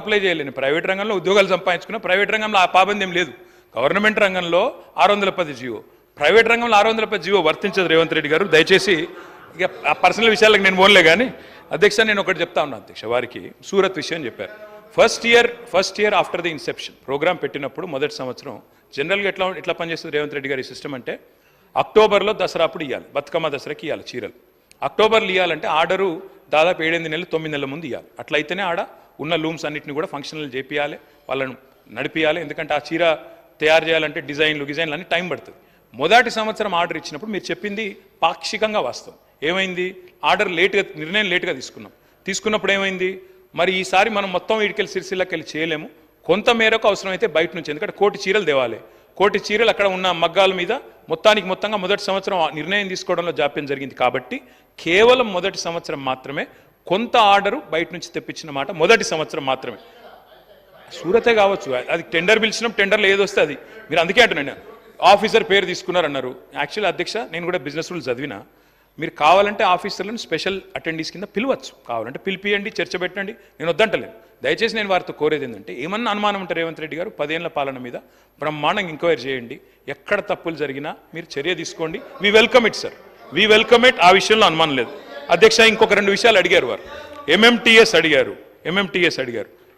అప్లై చేయలేను. ప్రైవేట్ రంగంలో ఉద్యోగాలు సంపాదించుకున్నా, ప్రైవేట్ రంగంలో ఆ పాబంద్యం లేదు. గవర్నమెంట్ రంగంలో 610 జీవో, ప్రైవేట్ రంగంలో 610 జీవో వర్తించదు రేవంత్ రెడ్డి గారు. దయచేసి ఇక ఆ పర్సనల్ విషయాలకు నేను పోన్లే. కానీ అధ్యక్ష నేను ఒకటి చెప్తా ఉన్నా అధ్యక్ష, వారికి సూరత్ విషయం చెప్పారు. First year after the inception programme పెట్టినప్పుడు మొదటి సంవత్సరం జనరల్గా ఎట్లా పనిచేస్తుంది రేవంత్ రెడ్డి గారి సిస్టమ్ అంటే, అక్టోబర్లో దసరా అప్పుడు ఇవ్వాలి, బతుకమ్మ దసరాకి ఇవ్వాలి చీరలు. అక్టోబర్లో ఇవ్వాలంటే ఆర్డరు దాదాపు 7-8 నెలలు 9 నెలల ముందు ఇవ్వాలి. అట్లయితేనే ఆడ ఉన్న లూమ్స్ అన్నింటినీ కూడా ఫంక్షనల్ చేపియాలి, వాళ్ళను నడిపియాలి. ఎందుకంటే ఆ చీర తయారు చేయాలంటే డిజైన్లు అన్ని టైం పడుతుంది. మొదటి సంవత్సరం ఆర్డర్ ఇచ్చినప్పుడు మీరు చెప్పింది పాక్షికంగా వాస్తవం. ఏమైంది, ఆర్డర్ నిర్ణయం లేటుగా తీసుకున్నప్పుడు ఏమైంది, మరి ఈసారి మనం మొత్తం వీడికెళ్ళి సిరిసిల్లకి వెళ్ళి చేయలేము, కొంత మేరకు అవసరమైతే బయట నుంచి, ఎందుకంటే 1 కోటి చీరలు తేవాలి. 1 కోటి చీరలు అక్కడ ఉన్న మగ్గాల మీద మొత్తంగా మొదటి సంవత్సరం నిర్ణయం తీసుకోవడంలో జాప్యం జరిగింది. కాబట్టి కేవలం మొదటి సంవత్సరం మాత్రమే కొంత ఆర్డరు బయట నుంచి తెప్పించిన మాట మొదటి సంవత్సరం మాత్రమే. సూరతే కావచ్చు, అది టెండర్ పిలిచినాం, టెండర్లో ఏదొస్తే అది. మీరు అందుకే అంటున్నాను ఆఫీసర్ పేరు తీసుకున్నారన్నారు. యాక్చువల్లీ అధ్యక్ష నేను కూడా బిజినెస్ రూల్స్ చదివినా, మీరు కావాలంటే ఆఫీసర్లను స్పెషల్ అటెండీస్ కింద పిలవచ్చు, కావాలంటే పిలిపియండి, చర్చ పెట్టండి, నేను వద్దంటలేను. దయచేసి నేను వారితో కోరేది ఏంటంటే, ఏమన్నా అనుమానం ఉంటే రేవంత్ రెడ్డి గారు 10 ఏళ్ల పాలన మీద బ్రహ్మాండంగా ఎంక్వైరీ చేయండి, ఎక్కడ తప్పులు జరిగినా మీరు చర్య తీసుకోండి. We welcome it sir, we welcome it. ఆ విషయంలో అనుమానం లేదు అధ్యక్ష. ఇంకొక 2 విషయాలు అడిగారు వారు. ఎంఎంటీఎస్ అడిగారు,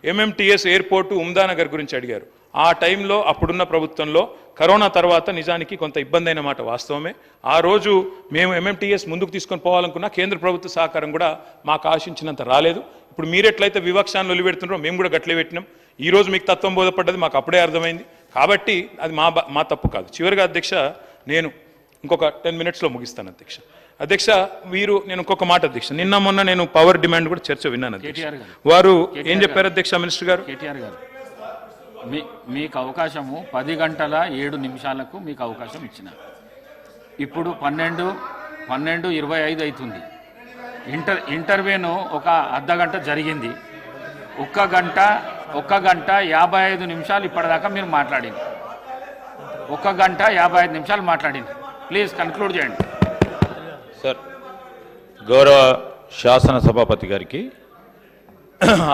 ఎంఎంటీఎస్ ఎయిర్పోర్టు ఉమ్దానగర్ గురించి అడిగారు. ఆ టైంలో అప్పుడున్న ప్రభుత్వంలో కరోనా తర్వాత నిజానికి కొంత ఇబ్బంది అయిన మాట వాస్తవమే. ఆ రోజు మేము ఎంఎంటీఎస్ ముందుకు తీసుకొని పోవాలనుకున్నా కేంద్ర ప్రభుత్వ సహకారం కూడా మాకు ఆశించినంత రాలేదు. ఇప్పుడు మీరెట్లయితే వివక్షాన్ని ఒలిపెడుతున్నారో మేము కూడా గట్లే పెట్టినాం. ఈరోజు మీకు తత్వం బోధపడ్డది మాకు అప్పుడే అర్థమైంది. కాబట్టి అది మా తప్పు కాదు. చివరిగా అధ్యక్ష నేను ఇంకొక 10 మినిట్స్లో ముగిస్తాను అధ్యక్ష. అధ్యక్ష నేను ఇంకొక మాట అధ్యక్ష, నిన్న మొన్న నేను పవర్ డిమాండ్ కూడా చర్చ విన్నాను అధ్యక్ష. కేటీఆర్ గారు. వారు ఏం చెప్పారు అధ్యక్ష మినిస్టర్ గారు? కేటీఆర్ గారు, మీకు అవకాశము 10 గంటల 7 నిమిషాలకు మీకు అవకాశం ఇచ్చిన, ఇప్పుడు 12:25 అవుతుంది. ఇంటర్వ్యూను ఒక అర్ధగంట జరిగింది. 1 గంట 55 నిమిషాలు ఇప్పటిదాకా మీరు మాట్లాడింది. 1 గంట 55 నిమిషాలు మాట్లాడింది. ప్లీజ్ కన్క్లూడ్ చేయండి సార్. గౌరవ శాసన సభాపతి గారికి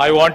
ఐ వాంట్